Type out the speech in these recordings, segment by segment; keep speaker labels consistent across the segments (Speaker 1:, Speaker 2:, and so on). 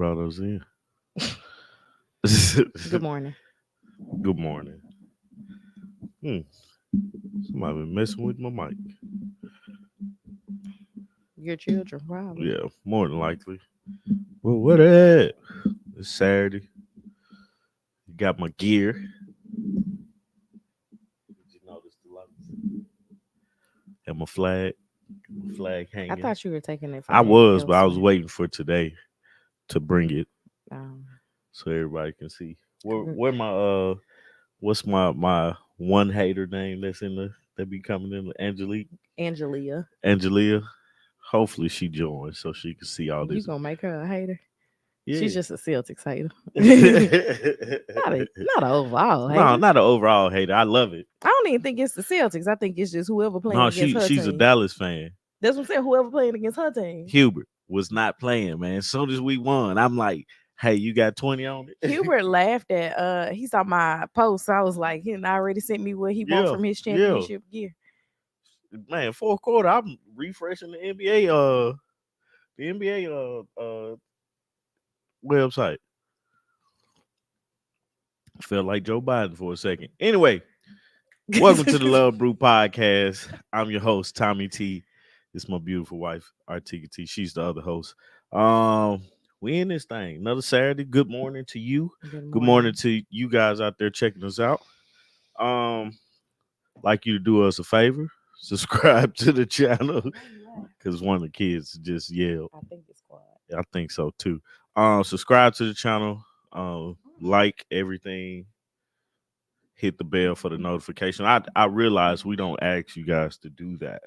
Speaker 1: brought us in.
Speaker 2: Good morning.
Speaker 1: Good morning. Hmm. Somebody been messing with my mic.
Speaker 2: Your children, probably.
Speaker 1: Yeah, more than likely. Well, what at? It's Saturday. Got my gear. Did you notice the lights? And my flag. My flag
Speaker 2: I
Speaker 1: hanging.
Speaker 2: thought you were taking it
Speaker 1: I
Speaker 2: flag
Speaker 1: was, but I was
Speaker 2: elsewhere.
Speaker 1: waiting for today to bring it
Speaker 2: Um,
Speaker 1: so everybody can see.
Speaker 2: con-
Speaker 1: Where my what's my one hater name that's in the that be coming in, Angelique?
Speaker 2: Angelia,
Speaker 1: Angelia. Hopefully she joins so she can see all
Speaker 2: you
Speaker 1: this.
Speaker 2: gonna make her a hater? She's
Speaker 1: Yeah.
Speaker 2: just a Celtics hater. Not an overall
Speaker 1: No,
Speaker 2: hater.
Speaker 1: not an overall hater. I love it.
Speaker 2: I don't even think it's the Celtics. I think it's just whoever playing
Speaker 1: No,
Speaker 2: against her
Speaker 1: she's a
Speaker 2: team.
Speaker 1: Dallas fan.
Speaker 2: That's what I'm saying. Whoever playing against her team.
Speaker 1: Hubert was not playing, man. As soon as we won, I'm like, hey, you got 20 on it?
Speaker 2: Hubert laughed at he saw my post. I was like, he already sent me what he want
Speaker 1: Yeah,
Speaker 2: from his
Speaker 1: yeah.
Speaker 2: championship gear.
Speaker 1: Man, fourth quarter, I'm refreshing the NBA website. Felt like Joe Biden for a second. Anyway, welcome to the Love Brew podcast. I'm your host, Tommy T. It's my beautiful wife, Artika T. She's the other host. Um, we in this thing. Another Saturday. Good morning to you.
Speaker 2: Good
Speaker 1: Good morning
Speaker 2: morning.
Speaker 1: to you guys out there checking us out. Um, like you to do us a favor. Subscribe to the channel
Speaker 2: Why you laugh?
Speaker 1: because one of the kids just yelled.
Speaker 2: I think it's quiet.
Speaker 1: I think so too. Subscribe to the channel. Like everything. Hit the bell for the notification. I realize we don't ask you guys to do that,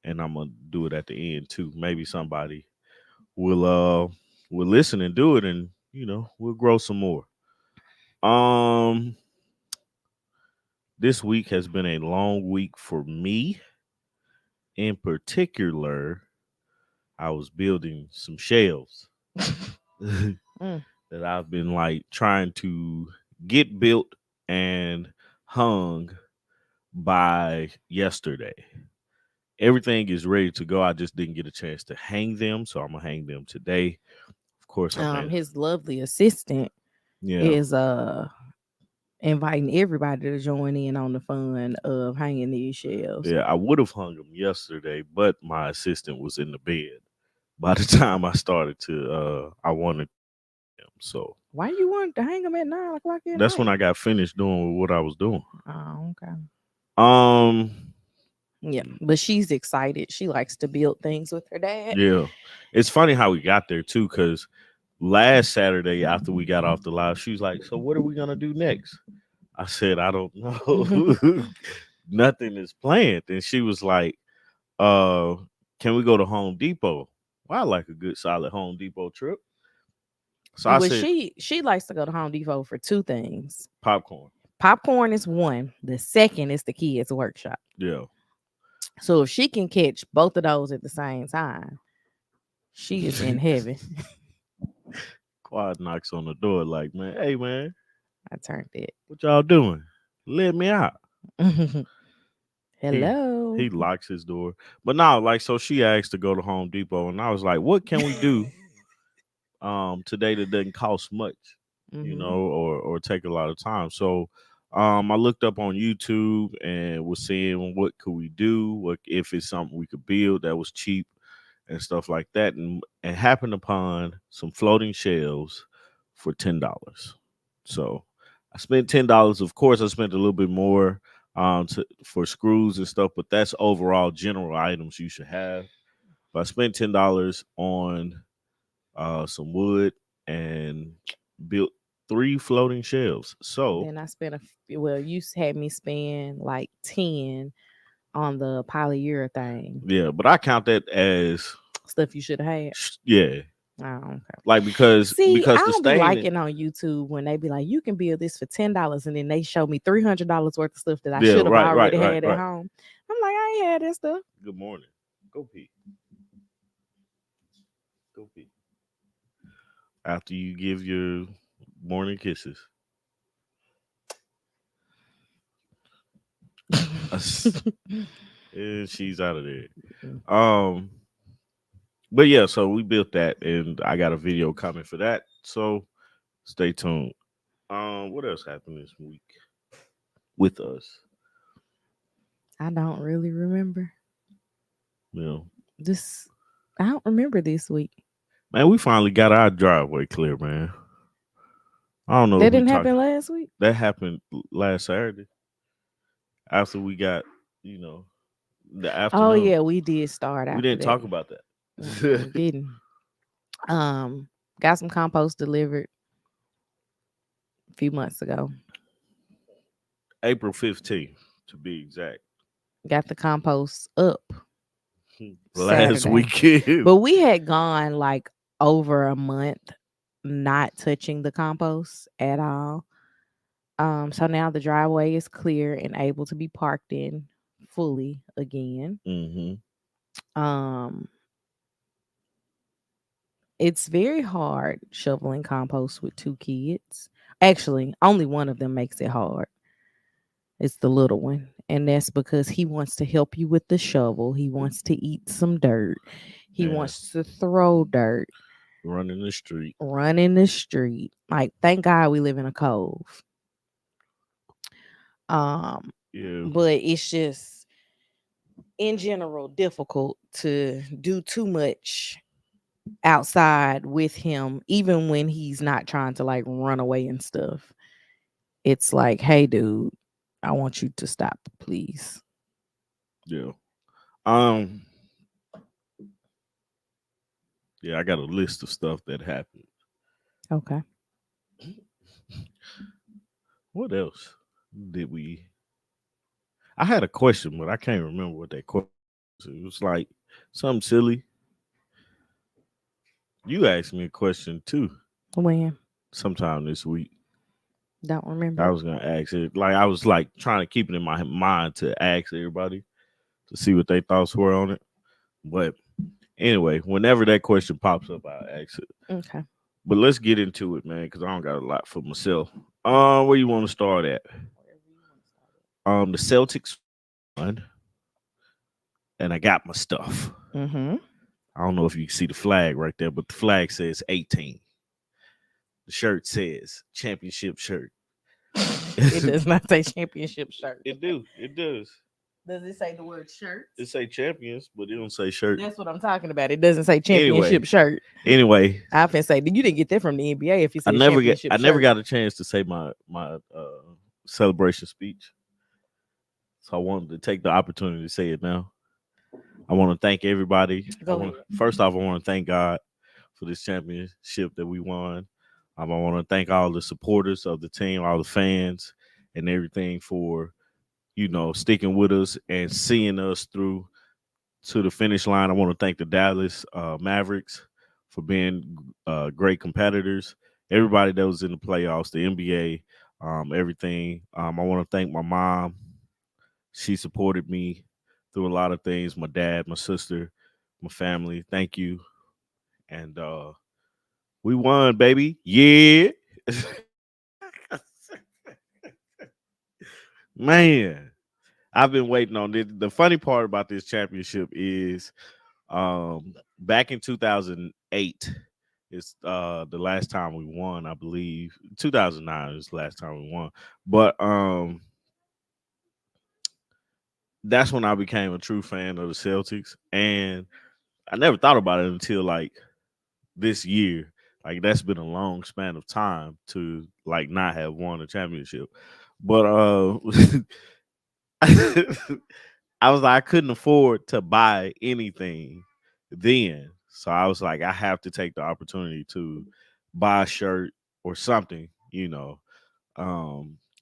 Speaker 1: and I'm gonna do it at the end too. Maybe somebody will listen and do it, and we'll grow some more. Um, this week has been a long week for me. In particular, I was building some shelves that
Speaker 2: Mm.
Speaker 1: I've been like trying to get built and hung by yesterday. Everything is ready to go. I just didn't get a chance to hang them, so I'm gonna hang them today. Of course, I'm in.
Speaker 2: His lovely assistant
Speaker 1: Yeah,
Speaker 2: is inviting everybody to join in on the fun of hanging these shelves.
Speaker 1: yeah. I would have hung them yesterday, but my assistant was in the bed by the time I started to. I wanted them, so
Speaker 2: Why you want to hang them at 9 o'clock at
Speaker 1: that's when
Speaker 2: night?
Speaker 1: I got finished doing what I was doing.
Speaker 2: Oh, okay.
Speaker 1: Um,
Speaker 2: Yeah, but she's excited. She likes to build things with her dad.
Speaker 1: yeah, it's funny how we got there too, because last Saturday after we got off the live, she was like, "So what are we gonna do next?" I said, "I don't know. Nothing is planned." And she was like, "Uh, can we go to Home Depot?" Well, I like a good solid Home Depot trip. So I
Speaker 2: Well,
Speaker 1: said,
Speaker 2: she likes to go to Home Depot for two things.
Speaker 1: "Popcorn."
Speaker 2: Popcorn is one. The second is the kids' workshop.
Speaker 1: Yeah.
Speaker 2: So if she can catch both of those at the same time, she is in heaven.
Speaker 1: Quad knocks on the door like, "Man, hey man,
Speaker 2: I turned it.
Speaker 1: what y'all doing? Let me out." He
Speaker 2: Hello.
Speaker 1: he locks his door. But now, like, so she asked to go to Home Depot, and I was like, "What can we do today that doesn't cost much,
Speaker 2: Hmm.
Speaker 1: or take a lot of time?" So I looked up on YouTube and was seeing what could we do, what if it's something we could build that was cheap and stuff like that, and happened upon some floating shelves for $10. So I spent $10. Of course, I spent a little bit more for screws and stuff, but that's overall general items you should have. But I spent $10 on some wood and built three floating shelves. So
Speaker 2: Then I spent well, you had me spend like 10 on the polyurethane
Speaker 1: yeah, but I count that as
Speaker 2: stuff you should have had.
Speaker 1: yeah,
Speaker 2: Oh, okay.
Speaker 1: like because
Speaker 2: See, I
Speaker 1: because the
Speaker 2: don't be
Speaker 1: stain.
Speaker 2: liking on YouTube when they be like, you can build this for $10, and then they show me $300 worth of stuff that I
Speaker 1: Yeah,
Speaker 2: should have
Speaker 1: right, right,
Speaker 2: already
Speaker 1: right,
Speaker 2: had at
Speaker 1: right.
Speaker 2: home. I'm like, I ain't had that stuff.
Speaker 1: Good morning. Go pee. Go pee. After you give your morning kisses. And she's out of there. Um, But yeah, so we built that, and I got a video coming for that. So stay tuned. What else happened this week with us?
Speaker 2: I don't really remember
Speaker 1: You know,
Speaker 2: this. I don't remember this week.
Speaker 1: man, we finally got our driveway clear, man. I don't know
Speaker 2: That
Speaker 1: if we
Speaker 2: didn't
Speaker 1: talked.
Speaker 2: happen last week.
Speaker 1: That happened last Saturday after we got, you know, the
Speaker 2: Oh
Speaker 1: afternoon.
Speaker 2: yeah, we did start
Speaker 1: We
Speaker 2: after
Speaker 1: didn't
Speaker 2: that.
Speaker 1: talk about that.
Speaker 2: Mm-mm, didn't. Um, got some compost delivered a few months ago.
Speaker 1: April 15th, to be exact.
Speaker 2: Got the compost up
Speaker 1: Last
Speaker 2: Saturday.
Speaker 1: weekend.
Speaker 2: But we had gone like over a month not touching the compost at all. So now the driveway is clear and able to be parked in fully again.
Speaker 1: Hmm.
Speaker 2: Um, it's very hard shoveling compost with two kids. Actually, only one of them makes it hard. It's the little one. And that's because he wants to help you with the shovel. He wants to eat some dirt. He
Speaker 1: Yeah.
Speaker 2: wants to throw dirt,
Speaker 1: Running the street.
Speaker 2: run in the street. Like, thank God we live in a cove. Um,
Speaker 1: Yeah.
Speaker 2: but it's just in general difficult to do too much outside with him, even when he's not trying to like run away and stuff. It's like, hey, dude, I want you to stop, please.
Speaker 1: Yeah. Um. Yeah, I got a list of stuff that happened.
Speaker 2: Okay.
Speaker 1: What else did we? I had a question, but I can't remember what that question was. It was like something silly. You asked me a question too
Speaker 2: When?
Speaker 1: sometime this week.
Speaker 2: Don't
Speaker 1: I
Speaker 2: remember.
Speaker 1: was gonna ask it. Like I was like trying to keep it in my mind to ask everybody to see what their thoughts were on it. But anyway, whenever that question pops up, I'll ask it.
Speaker 2: Okay.
Speaker 1: But let's get into it, man, because I don't got a lot for myself. Where you want to start at?
Speaker 2: Wherever you want to start
Speaker 1: The Celtics won, and I got my stuff.
Speaker 2: it. Mm-hmm.
Speaker 1: I don't know if you can see the flag right there, but the flag says 18. The shirt says championship shirt.
Speaker 2: It does not say championship shirt.
Speaker 1: It do. It does.
Speaker 2: Does it say the word shirt?
Speaker 1: It say champions, but it don't say shirt.
Speaker 2: That's what I'm talking about. It doesn't say
Speaker 1: Anyway,
Speaker 2: championship shirt.
Speaker 1: anyway,
Speaker 2: I often say, you didn't get that from the NBA if you
Speaker 1: I
Speaker 2: said
Speaker 1: never get
Speaker 2: championship
Speaker 1: I never
Speaker 2: shirt.
Speaker 1: got a chance to say my celebration speech. So I wanted to take the opportunity to say it now. I want to thank everybody.
Speaker 2: Go ahead.
Speaker 1: First off, I want to thank God for this championship that we won. I want to thank all the supporters of the team, all the fans, and everything for sticking with us and seeing us through to the finish line. I want to thank the Dallas Mavericks for being great competitors. Everybody that was in the playoffs, the NBA, everything. I want to thank my mom. She supported me through a lot of things. My dad, my sister, my family. Thank you. And we won, baby. Yeah. Man, I've been waiting on this. The funny part about this championship is back in 2008 is the last time we won, I believe. 2009 is the last time we won. But that's when I became a true fan of the Celtics. And I never thought about it until like this year. Like that's been a long span of time to like not have won a championship. But I was like I couldn't afford to buy anything then. So I was like I have to take the opportunity to buy a shirt or something,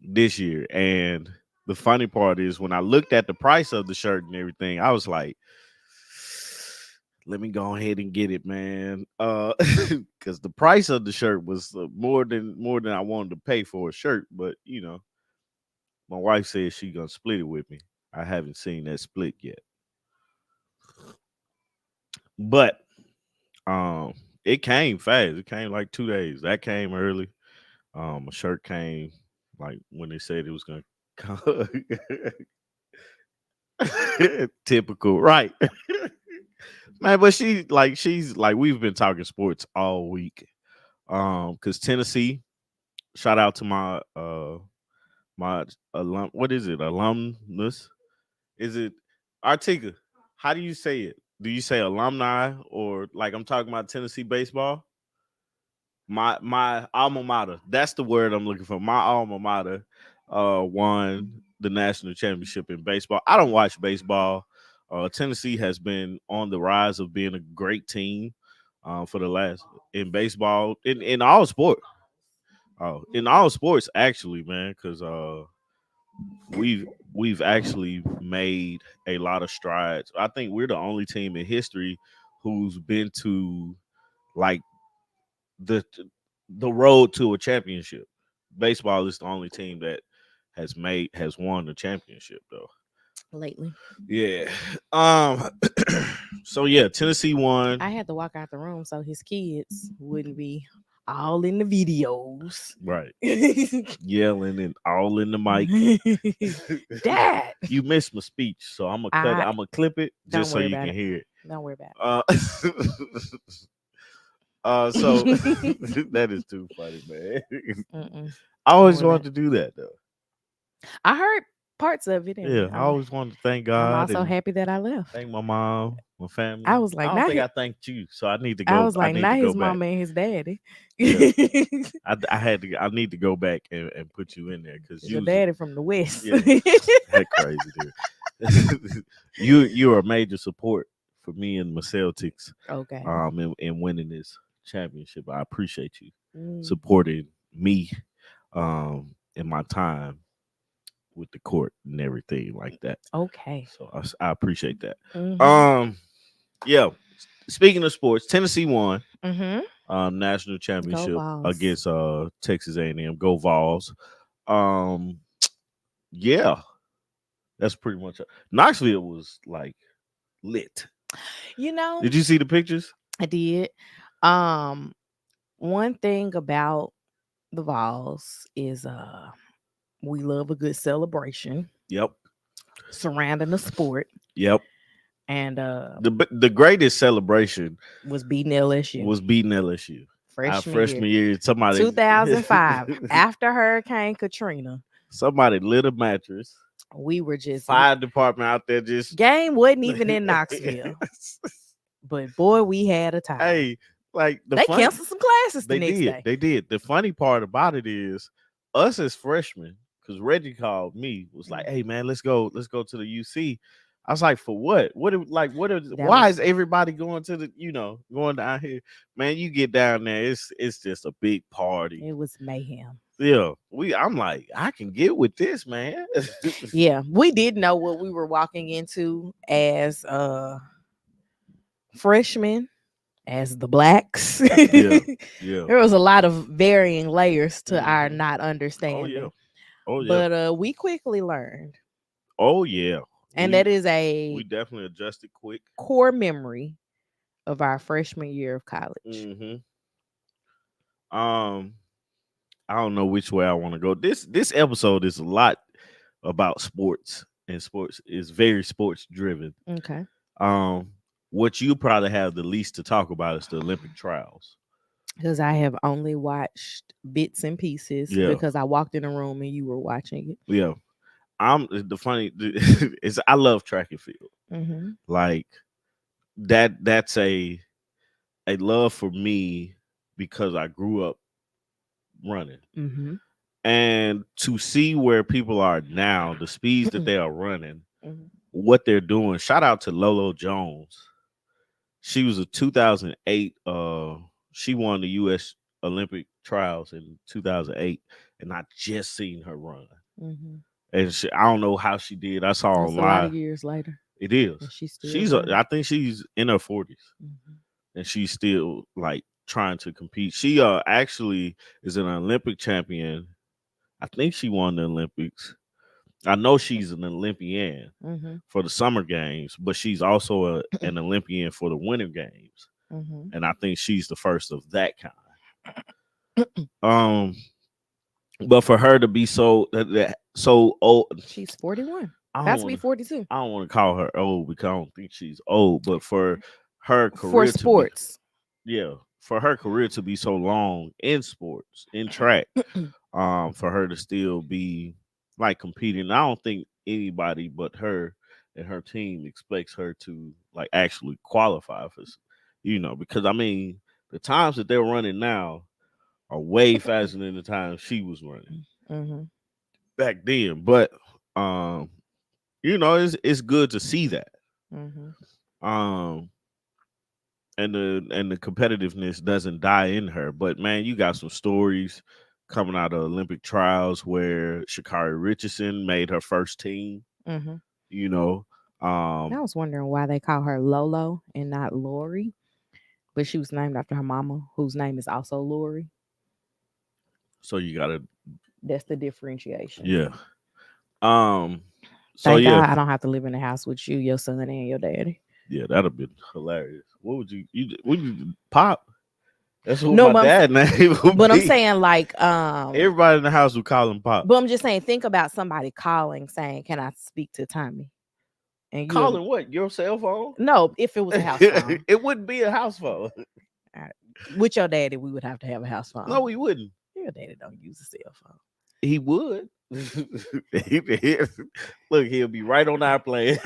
Speaker 1: this year. And the funny part is when I looked at the price of the shirt and everything, I was like, let me go ahead and get it, man. Because the price of the shirt was more than I wanted to pay for a shirt. But my wife said she gonna split it with me. I haven't seen that split yet, but um, it came fast. It came like 2 days. That came early. A shirt came like when they said it was gonna come. Typical, right? man. But she's like we've been talking sports all week. Because Tennessee, shout out to my alum. What is it? Alumnus? Is it Artiga? How do you say it? Do you say alumni or like I'm talking about Tennessee baseball? My alma mater. That's the word I'm looking for. My alma mater won the national championship in baseball. I don't watch baseball. Tennessee has been on the rise of being a great team for the last in baseball in all sports. Oh, in all sports actually, man, because we've we've actually made a lot of strides. I think we're the only team in history who's been to like the the road to a championship. Baseball is the only team that has won the championship though.
Speaker 2: lately.
Speaker 1: Yeah. Um so yeah, Tennessee won.
Speaker 2: I had to walk out the room so his kids wouldn't be all in the videos.
Speaker 1: Right. Yelling and all in the mic.
Speaker 2: Dad,
Speaker 1: You missed my speech, so
Speaker 2: I
Speaker 1: I'm gonna clip it
Speaker 2: don't
Speaker 1: just so
Speaker 2: worry
Speaker 1: you
Speaker 2: about
Speaker 1: can
Speaker 2: it.
Speaker 1: hear it.
Speaker 2: Don't worry about
Speaker 1: Uh, so
Speaker 2: it.
Speaker 1: that is too funny, man.
Speaker 2: Mm-mm,
Speaker 1: I
Speaker 2: don't
Speaker 1: always
Speaker 2: worry about
Speaker 1: wanted
Speaker 2: it.
Speaker 1: to do that though.
Speaker 2: I heard parts of it,
Speaker 1: Yeah,
Speaker 2: and
Speaker 1: I always wanted to thank
Speaker 2: I'm
Speaker 1: God
Speaker 2: also
Speaker 1: and
Speaker 2: happy that I left.
Speaker 1: thank my mom, my family.
Speaker 2: I was
Speaker 1: I
Speaker 2: like,
Speaker 1: don't
Speaker 2: not
Speaker 1: think
Speaker 2: his,
Speaker 1: I thanked you, so I need to
Speaker 2: I
Speaker 1: go.
Speaker 2: was
Speaker 1: I
Speaker 2: like,
Speaker 1: need to
Speaker 2: not
Speaker 1: go
Speaker 2: his
Speaker 1: back.
Speaker 2: mama and his daddy.
Speaker 1: Yeah,
Speaker 2: His
Speaker 1: I had to. I need to go back and put you in there because you
Speaker 2: a
Speaker 1: was
Speaker 2: daddy from the west.
Speaker 1: yeah, that crazy dude. You are a major support for me and my Celtics
Speaker 2: Okay.
Speaker 1: in winning this championship. I appreciate you
Speaker 2: Mm,
Speaker 1: supporting me in my time with the court and everything like that.
Speaker 2: okay.
Speaker 1: So I appreciate that.
Speaker 2: Mhm.
Speaker 1: Um, yeah. Speaking of sports, Tennessee won
Speaker 2: Mhm.
Speaker 1: national
Speaker 2: Go
Speaker 1: championship
Speaker 2: balls.
Speaker 1: against Texas A&M. Go Vols. Um, yeah, that's pretty much it. Knoxville was like lit.
Speaker 2: You know,
Speaker 1: Did you see the pictures?
Speaker 2: I did. Um, one thing about the Vols is we love a good celebration
Speaker 1: Yep,
Speaker 2: surrounding the sport,
Speaker 1: yep.
Speaker 2: and
Speaker 1: The greatest celebration
Speaker 2: was beating LSU
Speaker 1: was beating LSU. Our
Speaker 2: freshman year
Speaker 1: freshman year, somebody
Speaker 2: 2005 after Hurricane Katrina.
Speaker 1: somebody lit a mattress.
Speaker 2: We were just
Speaker 1: Fire department out there just
Speaker 2: game wasn't even in Knoxville, but boy, we had a time.
Speaker 1: hey, like the
Speaker 2: They
Speaker 1: fun
Speaker 2: canceled some classes the
Speaker 1: they
Speaker 2: next
Speaker 1: did.
Speaker 2: day.
Speaker 1: They did. The funny part about it is us as freshmen, because Reggie called me, was like,
Speaker 2: Mm.
Speaker 1: "Hey man, let's go to the UC." I was like, "For what?
Speaker 2: That
Speaker 1: why
Speaker 2: was
Speaker 1: is everybody going to going down here? Man, you get down there, it's just a big party."
Speaker 2: it was mayhem.
Speaker 1: Yeah. I'm like, I can get with this, man.
Speaker 2: Yeah, we did know what we were walking into as freshmen, as the blacks.
Speaker 1: Yeah. Yeah.
Speaker 2: There was a lot of varying layers to our
Speaker 1: Mhm.
Speaker 2: not
Speaker 1: Oh yeah.
Speaker 2: understanding,
Speaker 1: Oh yeah.
Speaker 2: but we quickly learned,
Speaker 1: Oh yeah.
Speaker 2: and
Speaker 1: We
Speaker 2: that is
Speaker 1: we
Speaker 2: a
Speaker 1: definitely adjusted quick.
Speaker 2: core memory of our freshman year of college.
Speaker 1: Hmm. Um, I don't know which way I want to go. This episode is a lot about sports, and sports is very sports driven.
Speaker 2: Okay.
Speaker 1: Um, what you probably have the least to talk about is the Olympic trials.
Speaker 2: Because I have only watched bits and pieces
Speaker 1: Yeah,
Speaker 2: because I walked in the room and you were watching it.
Speaker 1: yeah. I'm the funny is I love track and field.
Speaker 2: Mm-hmm.
Speaker 1: Like that's a love for me because I grew up running.
Speaker 2: Mm-hmm.
Speaker 1: And to see where people are now, the speeds that they are running,
Speaker 2: Mm-hmm.
Speaker 1: what they're doing. Shout out to Lolo Jones. She was a 2008. She won the U.S. Olympic trials in 2008, and I just seen her run.
Speaker 2: Mm-hmm.
Speaker 1: And I don't know how she did. I saw her
Speaker 2: That's a lot of
Speaker 1: live.
Speaker 2: years later,
Speaker 1: It is.
Speaker 2: and she's still running.
Speaker 1: I think she's in her 40s,
Speaker 2: Mm-hmm.
Speaker 1: and she's still like trying to compete. She actually is an Olympic champion. I think she won the Olympics. I know she's an Olympian
Speaker 2: Mm-hmm.
Speaker 1: for the summer games, but she's also an Olympian for the winter games.
Speaker 2: Mm-hmm.
Speaker 1: And I think she's the first of that kind. Um, but for her to be so old,
Speaker 2: She's 41.
Speaker 1: I
Speaker 2: About
Speaker 1: don't
Speaker 2: to
Speaker 1: want
Speaker 2: be
Speaker 1: to
Speaker 2: 42.
Speaker 1: I don't want to call her old because I don't think she's old. But for her
Speaker 2: For
Speaker 1: career to be,
Speaker 2: sports.
Speaker 1: yeah, for her career to be so long in sports, in track, for her to still be like competing. I don't think anybody but her and her team expects her to like actually qualify for, because I mean the times that they're running now are way faster than the times she was running
Speaker 2: Mm-hmm.
Speaker 1: back then. But um, it's good to see that.
Speaker 2: Mm-hmm.
Speaker 1: Um, and the competitiveness doesn't die in her. But man, you got some stories coming out of Olympic trials where Sha'Carri Richardson made her first team.
Speaker 2: Mm-hmm.
Speaker 1: You know,
Speaker 2: I
Speaker 1: um,
Speaker 2: was wondering why they call her Lolo and not Lori, but she was named after her mama, whose name is also Lori.
Speaker 1: so you gotta,
Speaker 2: That's the differentiation.
Speaker 1: yeah. Um, so
Speaker 2: Thank
Speaker 1: yeah,
Speaker 2: God I don't have to live in the house with you, your son, and your daddy.
Speaker 1: yeah, that'd have been hilarious. What would you pop? That's what
Speaker 2: No,
Speaker 1: my
Speaker 2: but
Speaker 1: dad name would
Speaker 2: but I'm
Speaker 1: be.
Speaker 2: saying like
Speaker 1: Everybody in the house would call him Pop.
Speaker 2: but I'm just saying think about somebody calling saying, "Can I speak to Tommy?" And you
Speaker 1: Calling what? Your cell phone?
Speaker 2: no, if it was a house phone.
Speaker 1: It wouldn't be a house phone.
Speaker 2: Uh, with your daddy, we would have to have a house phone.
Speaker 1: No, he wouldn't.
Speaker 2: Your daddy don't use a cell phone.
Speaker 1: He would. Look, he'll be right on our plan.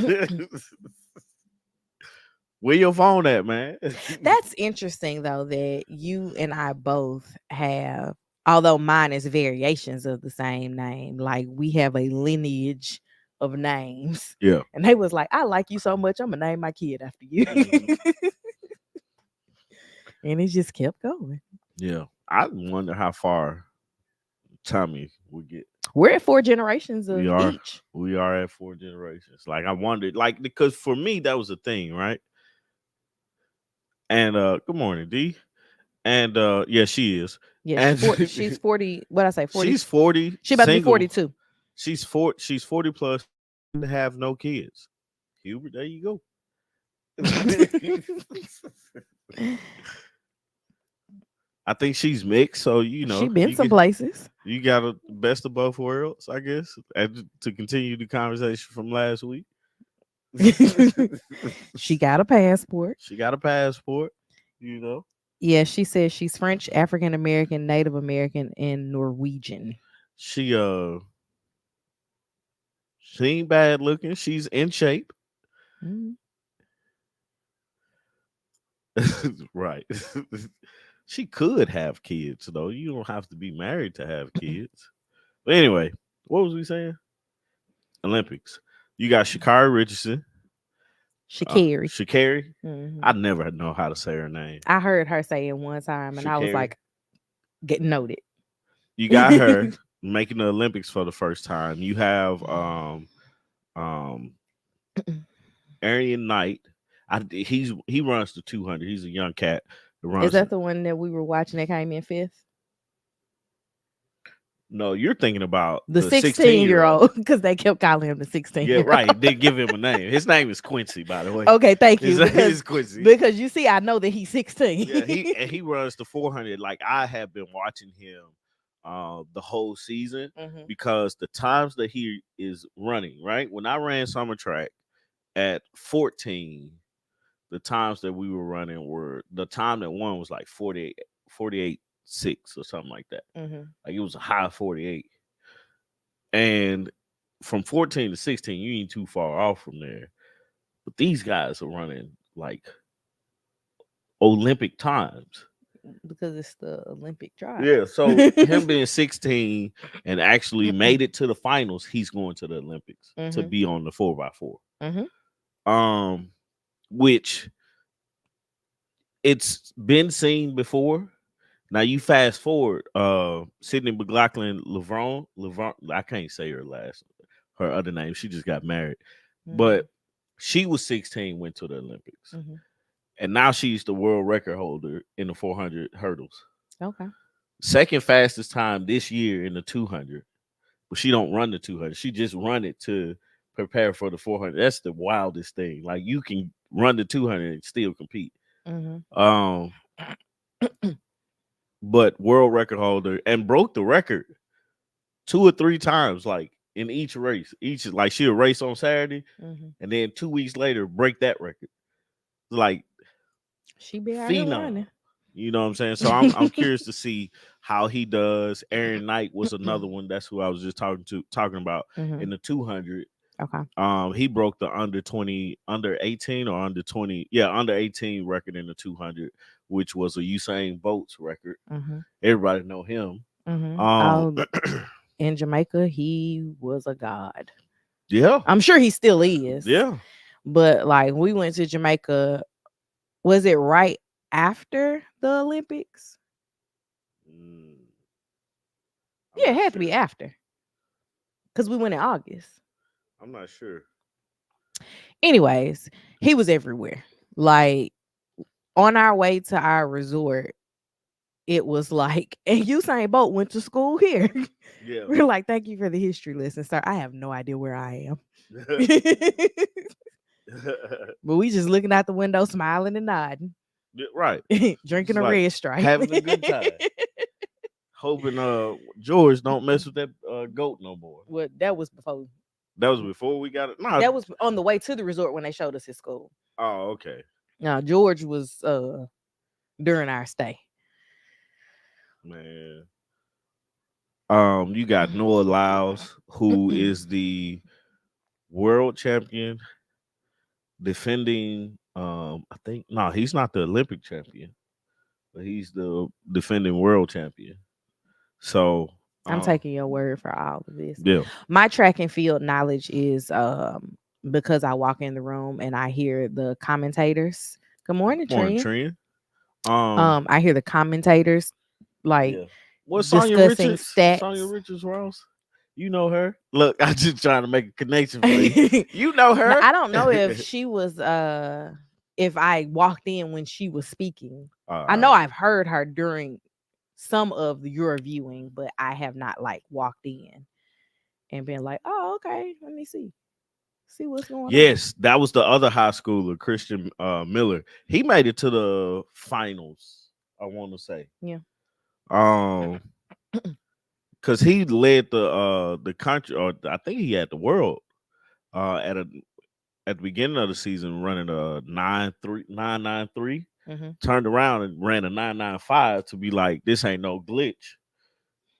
Speaker 1: Where your phone at, man?
Speaker 2: That's interesting though that you and I both have, although mine is variations of the same name, like we have a lineage of names.
Speaker 1: Yeah.
Speaker 2: And they was like, I like you so much, I'm gonna name my kid after you.
Speaker 1: Mhm.
Speaker 2: And it just kept going.
Speaker 1: Yeah. I wonder how far Tommy would get.
Speaker 2: We're at 4 generations
Speaker 1: We
Speaker 2: of
Speaker 1: are
Speaker 2: each.
Speaker 1: we are at 4 generations. Like I wondered, like because for me that was a thing, right? And good morning, D. And yeah, she is.
Speaker 2: Yeah,
Speaker 1: And
Speaker 2: she's 40. What I say, 40?
Speaker 1: she's 40,
Speaker 2: She about to be
Speaker 1: single.
Speaker 2: 42.
Speaker 1: She's 40 plus to have no kids. Hubert, there you go. I think she's mixed, so
Speaker 2: She been some places.
Speaker 1: you got a best of both worlds, I guess. And to continue the conversation from last week,
Speaker 2: She got a passport.
Speaker 1: she got a passport. You know,
Speaker 2: Yeah, she says she's French, African American, Native American, and Norwegian.
Speaker 1: she she ain't bad looking. She's in shape,
Speaker 2: Mm.
Speaker 1: right? She could have kids though. You don't have to be married to have kids. But anyway, what was we saying? Olympics. You got Sha'Carri Richardson,
Speaker 2: Shakiri.
Speaker 1: Sha'Carri.
Speaker 2: Hmm.
Speaker 1: I never know how to say her name.
Speaker 2: I heard her say it one time, and I was
Speaker 1: Sha'Carri.
Speaker 2: like, "Get noted."
Speaker 1: You got her making the Olympics for the first time. You have um Arian Knight. He runs the 200. He's a young cat that
Speaker 2: Is
Speaker 1: runs.
Speaker 2: that the one that we were watching that came in fifth?
Speaker 1: No, you're thinking about
Speaker 2: The
Speaker 1: the 16-year old.
Speaker 2: old, because they kept calling him the 16
Speaker 1: Yeah,
Speaker 2: year
Speaker 1: right.
Speaker 2: old.
Speaker 1: Didn't give him a name. His name is Quincy, by the way.
Speaker 2: Okay, thank
Speaker 1: His
Speaker 2: you.
Speaker 1: name
Speaker 2: Because
Speaker 1: is Quincy.
Speaker 2: because you see, I know that he's 16.
Speaker 1: Yeah, he runs the 400. Like I have been watching him the whole season
Speaker 2: Hmm.
Speaker 1: because the times that he is running, right? When I ran summer track at 14, the times that we were running were the time that one was like 48.6 or something like that.
Speaker 2: Hmm.
Speaker 1: Like it was a high 48. And from 14 to 16, you ain't too far off from there. But these guys are running like Olympic times.
Speaker 2: Because it's the Olympic trial.
Speaker 1: Yeah, so him being 16 and actually made it to the finals, he's going to the Olympics to
Speaker 2: Hmm.
Speaker 1: be on the 4x4.
Speaker 2: Hmm.
Speaker 1: Which it's been seen before. Now you fast forward, Sydney McLaughlin Levron, I can't say her other name. She just got married. But she was 16, went to the Olympics.
Speaker 2: Hmm.
Speaker 1: And now she's the world record holder in the 400 hurdles.
Speaker 2: Okay.
Speaker 1: Second fastest time this year in the 200. But she don't run the 200. She just run it to prepare for the 400. That's the wildest thing. Like you can run the 200 and still compete.
Speaker 2: Hmm.
Speaker 1: Um, but world record holder and broke the record 2 or 3 times, like in each race. Each like she'll race on Saturday,
Speaker 2: Hmm.
Speaker 1: and then 2 weeks later break that record. Like
Speaker 2: She be out here
Speaker 1: phenom.
Speaker 2: running.
Speaker 1: You know what I'm saying? So I'm curious to see how he does. Aaron Knight was another one. That's who I was just talking about
Speaker 2: Hmm.
Speaker 1: in the 200.
Speaker 2: Okay.
Speaker 1: He broke the under 18 or under 20, under 18 record in the 200, which was a Usain Bolt's record.
Speaker 2: Hmm.
Speaker 1: Everybody know him.
Speaker 2: Hmm.
Speaker 1: Um,
Speaker 2: In Jamaica, he was a god.
Speaker 1: yeah,
Speaker 2: I'm sure he still is.
Speaker 1: yeah.
Speaker 2: But like we went to Jamaica, was it right after the Olympics?
Speaker 1: Mm, I'm
Speaker 2: Yeah, it
Speaker 1: not
Speaker 2: had to be
Speaker 1: sure.
Speaker 2: after because we went in August.
Speaker 1: I'm not sure.
Speaker 2: Anyways, he was everywhere. Like on our way to our resort, it was like, and Usain Bolt went to school here.
Speaker 1: Yeah.
Speaker 2: We're like, thank you for the history lesson, sir. I have no idea where I am. But we just looking out the window, smiling and nodding,
Speaker 1: Yeah, right.
Speaker 2: drinking
Speaker 1: Just
Speaker 2: a
Speaker 1: like
Speaker 2: red stripe.
Speaker 1: having a good time. Hoping George don't mess with that goat no more.
Speaker 2: Well, that was before.
Speaker 1: That was before we got it. Nah.
Speaker 2: That was on the way to the resort when they showed us his school.
Speaker 1: Oh, okay.
Speaker 2: Now George was during our stay.
Speaker 1: Man. You got Noah Lyles, who is the world champion, defending. I think no, he's not the Olympic champion, but he's the defending world champion. So,
Speaker 2: I'm
Speaker 1: um,
Speaker 2: taking your word for all of this.
Speaker 1: yeah.
Speaker 2: My track and field knowledge is because I walk in the room and I hear the commentators. Good morning,
Speaker 1: Morning,
Speaker 2: Trent.
Speaker 1: Trent. Um,
Speaker 2: I hear the commentators like
Speaker 1: yeah. What's Sonya
Speaker 2: discussing
Speaker 1: Richards? Sonya
Speaker 2: stats.
Speaker 1: Richards Ross. You know her. Look, I just trying to make a connection for you. You know
Speaker 2: Now,
Speaker 1: her.
Speaker 2: I don't know if she was if I walked in when she was speaking.
Speaker 1: All
Speaker 2: I know
Speaker 1: right.
Speaker 2: I've heard her during some of your viewing, but I have not like walked in and been like, oh, okay, let me see what's going on.
Speaker 1: Yes, that was the other high schooler, Christian Miller. He made it to the finals. I want to say,
Speaker 2: Yeah.
Speaker 1: um, because he led the country, or I think he had the world at the beginning of the season running a 9.93.
Speaker 2: Hmm.
Speaker 1: Turned around and ran a 9.95 to be like, this ain't no glitch.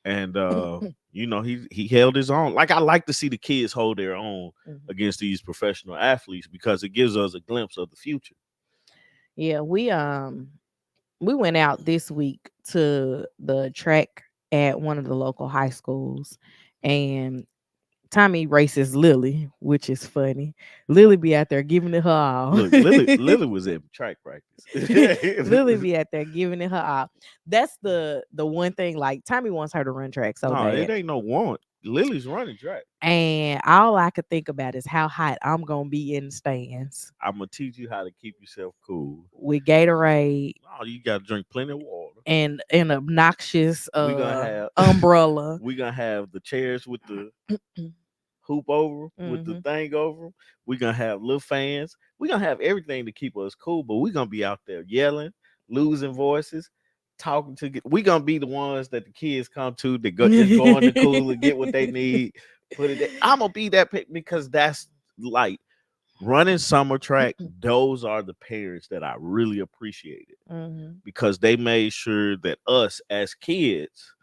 Speaker 1: And he held his own. Like I like to see the kids hold their own
Speaker 2: Hmm.
Speaker 1: against these professional athletes because it gives us a glimpse of the future.
Speaker 2: Yeah, we went out this week to the track at one of the local high schools, and Tommy races Lily, which is funny. Lily be out there giving it her all.
Speaker 1: Look, Lily was at track practice.
Speaker 2: Lily be out there giving it her all. That's the one thing. Like Tommy wants her to run track so
Speaker 1: No, it
Speaker 2: bad,
Speaker 1: ain't no want. Lily's running track.
Speaker 2: and all I could think about is how hot I'm gonna be in the stands
Speaker 1: I'm gonna teach you how to keep yourself cool.
Speaker 2: with Gatorade
Speaker 1: Oh, you gotta drink plenty of water.
Speaker 2: and an obnoxious
Speaker 1: We gonna have
Speaker 2: umbrella.
Speaker 1: we gonna have the chairs with the hoop over 'em, with the
Speaker 2: Hmm.
Speaker 1: thing over 'em. We gonna have little fans. We gonna have everything to keep us cool, but we gonna be out there yelling, losing voices, talking to. We gonna be the ones that the kids come to. They go just go in the cooler, get what they need, put it. I'm gonna be that because that's like running summer track. Those are the parents that I really appreciated
Speaker 2: Hmm.
Speaker 1: because they made sure that us as kids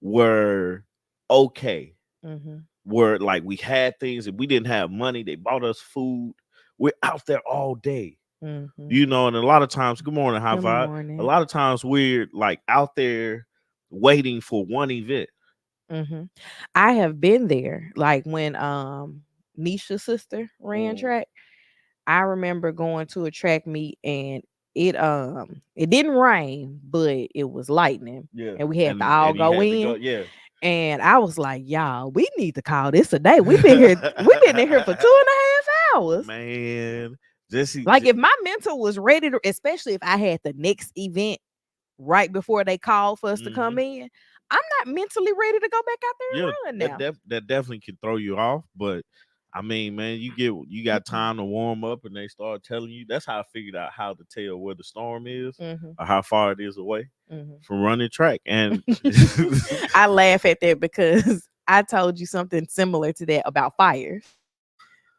Speaker 1: were okay,
Speaker 2: Hmm.
Speaker 1: where like we had things. If we didn't have money, they bought us food. We're out there all day,
Speaker 2: Hmm.
Speaker 1: and a lot of times, good morning, high
Speaker 2: Good
Speaker 1: vibe. A
Speaker 2: morning.
Speaker 1: lot of times we're like out there waiting for one event.
Speaker 2: Hmm. I have been there. Like when Nisha's sister ran
Speaker 1: Mm,
Speaker 2: track, I remember going to a track meet and it didn't rain, but it was lightning.
Speaker 1: yeah,
Speaker 2: And we had to all
Speaker 1: and you
Speaker 2: go
Speaker 1: had to go,
Speaker 2: in.
Speaker 1: yeah.
Speaker 2: And I was like, y'all, we need to call this a day. We've been in here for 2.5 hours.
Speaker 1: Man, Jesse,
Speaker 2: Like if my mental was ready to, especially if I had the next event right before they called for us to come
Speaker 1: mhm.
Speaker 2: in, I'm not mentally ready to go back out there
Speaker 1: Yeah,
Speaker 2: and run
Speaker 1: that
Speaker 2: now.
Speaker 1: that definitely can throw you off. But I mean, man, you got time to warm up, and they start telling you. That's how I figured out how to tell where the storm is
Speaker 2: Hmm.
Speaker 1: or how far it is away
Speaker 2: Hmm.
Speaker 1: from running track. And
Speaker 2: I laugh at that because I told you something similar to that about fires.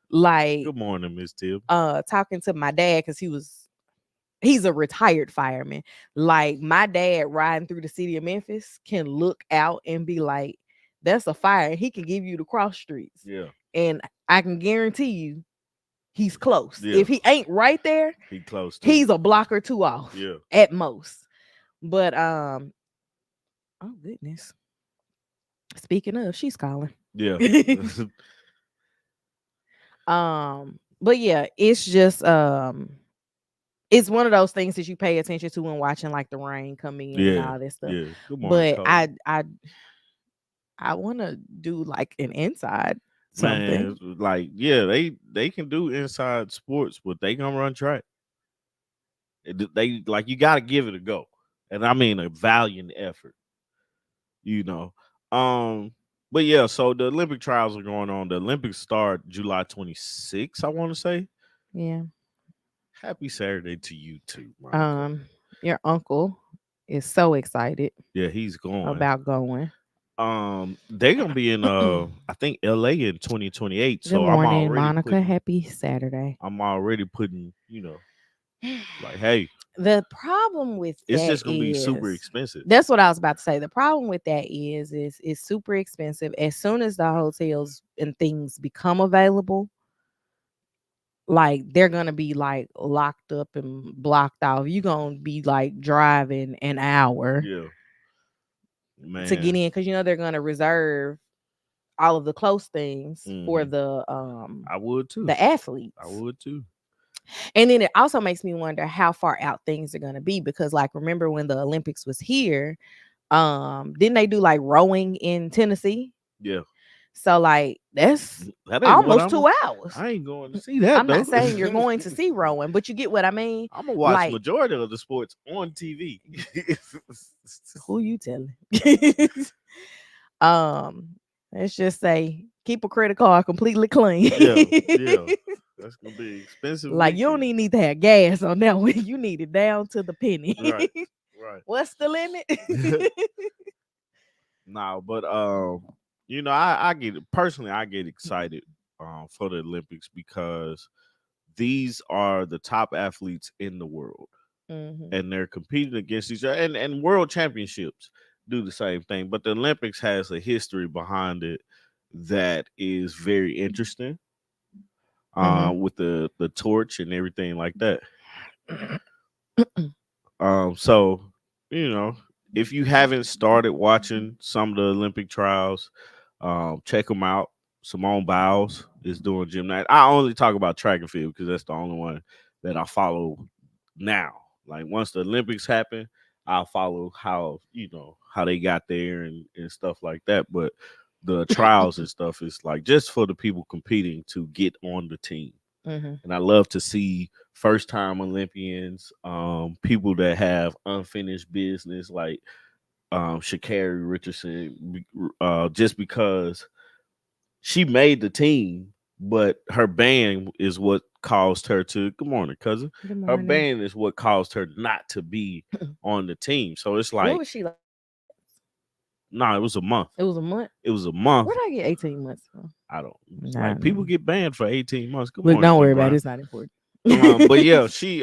Speaker 2: Like
Speaker 1: good morning, Miss Tibbs.
Speaker 2: talking to my dad because he was He's a retired fireman. Like my dad riding through the city of Memphis can look out and be like, "That's a fire." And he can give you the cross streets,
Speaker 1: Yeah.
Speaker 2: and I can guarantee you he's close.
Speaker 1: Yeah.
Speaker 2: If he ain't right there,
Speaker 1: He close to
Speaker 2: he's
Speaker 1: it.
Speaker 2: a block or two off
Speaker 1: Yeah.
Speaker 2: at most. But oh goodness. Speaking of, she's calling.
Speaker 1: Yeah.
Speaker 2: But yeah, it's just it's one of those things that you pay attention to when watching like the rain coming in and
Speaker 1: Yeah.
Speaker 2: all this stuff.
Speaker 1: Yeah. Good morning,
Speaker 2: But
Speaker 1: Cole.
Speaker 2: I want to do like an inside something.
Speaker 1: Man, like, yeah, they can do inside sports, but they gonna run track. They like you got to give it a go, and I mean a valiant effort. You know, um, but yeah. So the Olympic trials are going on. The Olympics start July 26th. I want to say.
Speaker 2: Yeah.
Speaker 1: Happy Saturday to you too, Monica.
Speaker 2: Um, your uncle is so excited
Speaker 1: Yeah, he's going.
Speaker 2: about going.
Speaker 1: They're gonna be in I think LA in 2028.
Speaker 2: Good
Speaker 1: So I'm
Speaker 2: morning,
Speaker 1: already
Speaker 2: Monica.
Speaker 1: putting
Speaker 2: Happy Saturday.
Speaker 1: I'm already putting, like, hey,
Speaker 2: The problem with
Speaker 1: it's
Speaker 2: that
Speaker 1: just gonna be super
Speaker 2: is
Speaker 1: expensive.
Speaker 2: that's what I was about to say. The problem with that is it's super expensive. As soon as the hotels and things become available, like they're gonna be like locked up and blocked off. You're gonna be like driving an hour
Speaker 1: Yeah,
Speaker 2: to get
Speaker 1: man.
Speaker 2: in because they're gonna reserve all of the close things for
Speaker 1: Hmm. I would too.
Speaker 2: the
Speaker 1: I
Speaker 2: athletes.
Speaker 1: would too.
Speaker 2: And then it also makes me wonder how far out things are gonna be because like remember when the Olympics was here, didn't they do like rowing in Tennessee?
Speaker 1: Yeah,
Speaker 2: So like that's
Speaker 1: that ain't what
Speaker 2: almost
Speaker 1: I'm.
Speaker 2: 2 hours.
Speaker 1: I ain't going to see that
Speaker 2: I'm
Speaker 1: though.
Speaker 2: not saying you're going to see rowing, but you get what I mean.
Speaker 1: I'm gonna watch
Speaker 2: Like,
Speaker 1: majority of the sports on TV.
Speaker 2: who you telling? um, let's just say keep a credit card completely clean.
Speaker 1: Yeah, yeah. That's gonna be an expensive
Speaker 2: Like you don't
Speaker 1: weekend.
Speaker 2: even need to have gas on that one. You need it down to the penny.
Speaker 1: Right, right.
Speaker 2: What's the limit?
Speaker 1: Nah, but I get it personally. I get excited for the Olympics because these are the top athletes in the world,
Speaker 2: Hmm.
Speaker 1: and they're competing against each other. And world championships do the same thing, but the Olympics has a history behind it that is very interesting.
Speaker 2: Hmm.
Speaker 1: With the torch and everything like that. So you know, if you haven't started watching some of the Olympic trials, check them out. Simone Biles is doing gymnastics. I only talk about track and field because that's the only one that I follow now. Like once the Olympics happen, I'll follow how they got there and stuff like that. But the trials and stuff is like just for the people competing to get on the team.
Speaker 2: Hmm.
Speaker 1: And I love to see first time Olympians, people that have unfinished business, like Sha'Carri Richardson, just because she made the team, but her band is what caused her to. Good morning, cousin.
Speaker 2: Good
Speaker 1: Her
Speaker 2: morning.
Speaker 1: band is what caused her not to be on the team. So it's
Speaker 2: What
Speaker 1: like,
Speaker 2: was she like?
Speaker 1: nah, it was a month.
Speaker 2: It was a month.
Speaker 1: It was a
Speaker 2: Where
Speaker 1: month.
Speaker 2: did I get 18 months from?
Speaker 1: I don't
Speaker 2: Nah,
Speaker 1: like people
Speaker 2: no.
Speaker 1: get banned for 18 months. Good
Speaker 2: Look,
Speaker 1: morning,
Speaker 2: don't
Speaker 1: G
Speaker 2: worry about it.
Speaker 1: Brown.
Speaker 2: It's not important.
Speaker 1: But yeah, she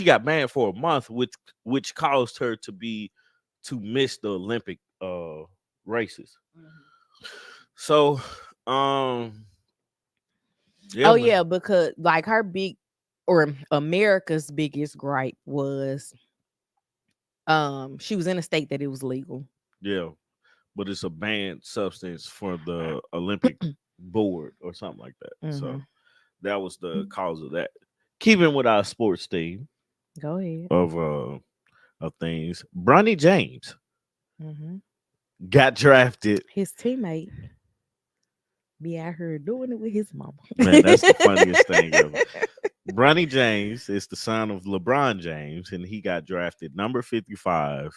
Speaker 1: got banned for a month, which caused her to miss the Olympic races. So yeah,
Speaker 2: Oh
Speaker 1: man.
Speaker 2: yeah, because like her big or America's biggest gripe was she was in a state that it was legal.
Speaker 1: Yeah. But it's a banned substance for the Olympic board or something like that. So
Speaker 2: Hmm.
Speaker 1: that was the cause of that. Keeping with our sports theme
Speaker 2: Go ahead.
Speaker 1: of things, Bronny James
Speaker 2: Hmm.
Speaker 1: got drafted.
Speaker 2: His teammate be out here doing it with his mama.
Speaker 1: Man, that's the funniest thing ever. Bronny James is the son of LeBron James, and he got drafted number 55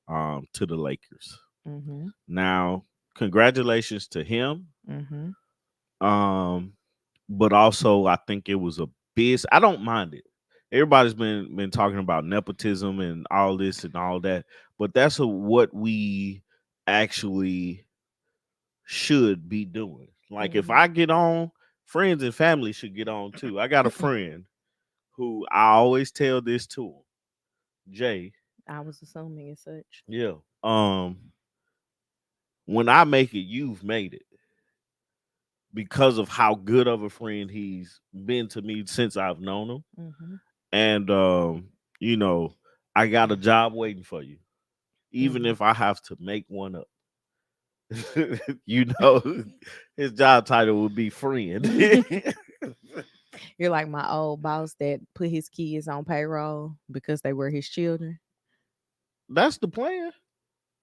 Speaker 1: to the Lakers.
Speaker 2: Hmm.
Speaker 1: Now, congratulations to him.
Speaker 2: Hmm.
Speaker 1: Um, but also I think it was a biz. I don't mind it. Everybody's been talking about nepotism and all this and all that, but that's what we actually should be doing. Like if
Speaker 2: Hmm.
Speaker 1: I get on, friends and family should get on too. I got a friend who I always tell this to him, Jay.
Speaker 2: I was assuming as such.
Speaker 1: Yeah. When I make it, you've made it because of how good of a friend he's been to me since I've known him.
Speaker 2: Mm-hmm.
Speaker 1: And you know, I got a job waiting for you, even
Speaker 2: Mm-hmm.
Speaker 1: if I have to make one up. you know, his job title would be friend.
Speaker 2: You're like my old boss that put his kids on payroll because they were his children.
Speaker 1: That's the plan.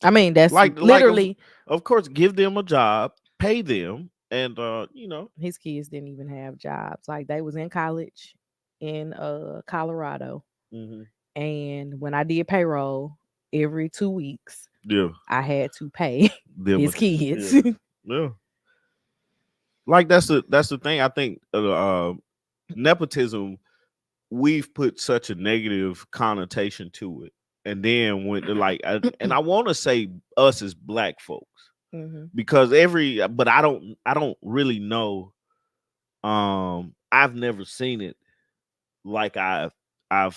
Speaker 2: I mean, that's
Speaker 1: Like
Speaker 2: literally
Speaker 1: of course, give them a job, pay them, and you know.
Speaker 2: his kids didn't even have jobs. Like they was in college in Colorado.
Speaker 1: Hmm.
Speaker 2: And when I did payroll every 2 weeks,
Speaker 1: Yeah,
Speaker 2: I had to pay
Speaker 1: them.
Speaker 2: his kids.
Speaker 1: Yeah, yeah. Like that's the thing. I think nepotism, we've put such a negative connotation to it, and then when and I want to say us as black folks
Speaker 2: Hmm.
Speaker 1: because but I don't really know. I've never seen it like I've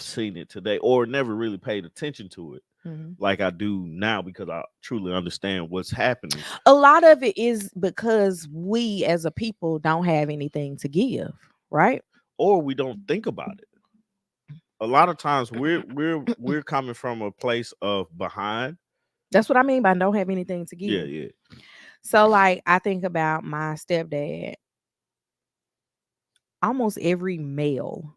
Speaker 1: seen it today, or never really paid attention to it
Speaker 2: Hmm.
Speaker 1: like I do now because I truly understand what's happening,
Speaker 2: A lot of it is because we as a people don't have anything to give, right?
Speaker 1: or we don't think about it. A lot of times we're coming from a place of behind.
Speaker 2: That's what I mean by don't have anything to
Speaker 1: Yeah,
Speaker 2: give.
Speaker 1: yeah.
Speaker 2: So, like, I think about my stepdad. Almost every male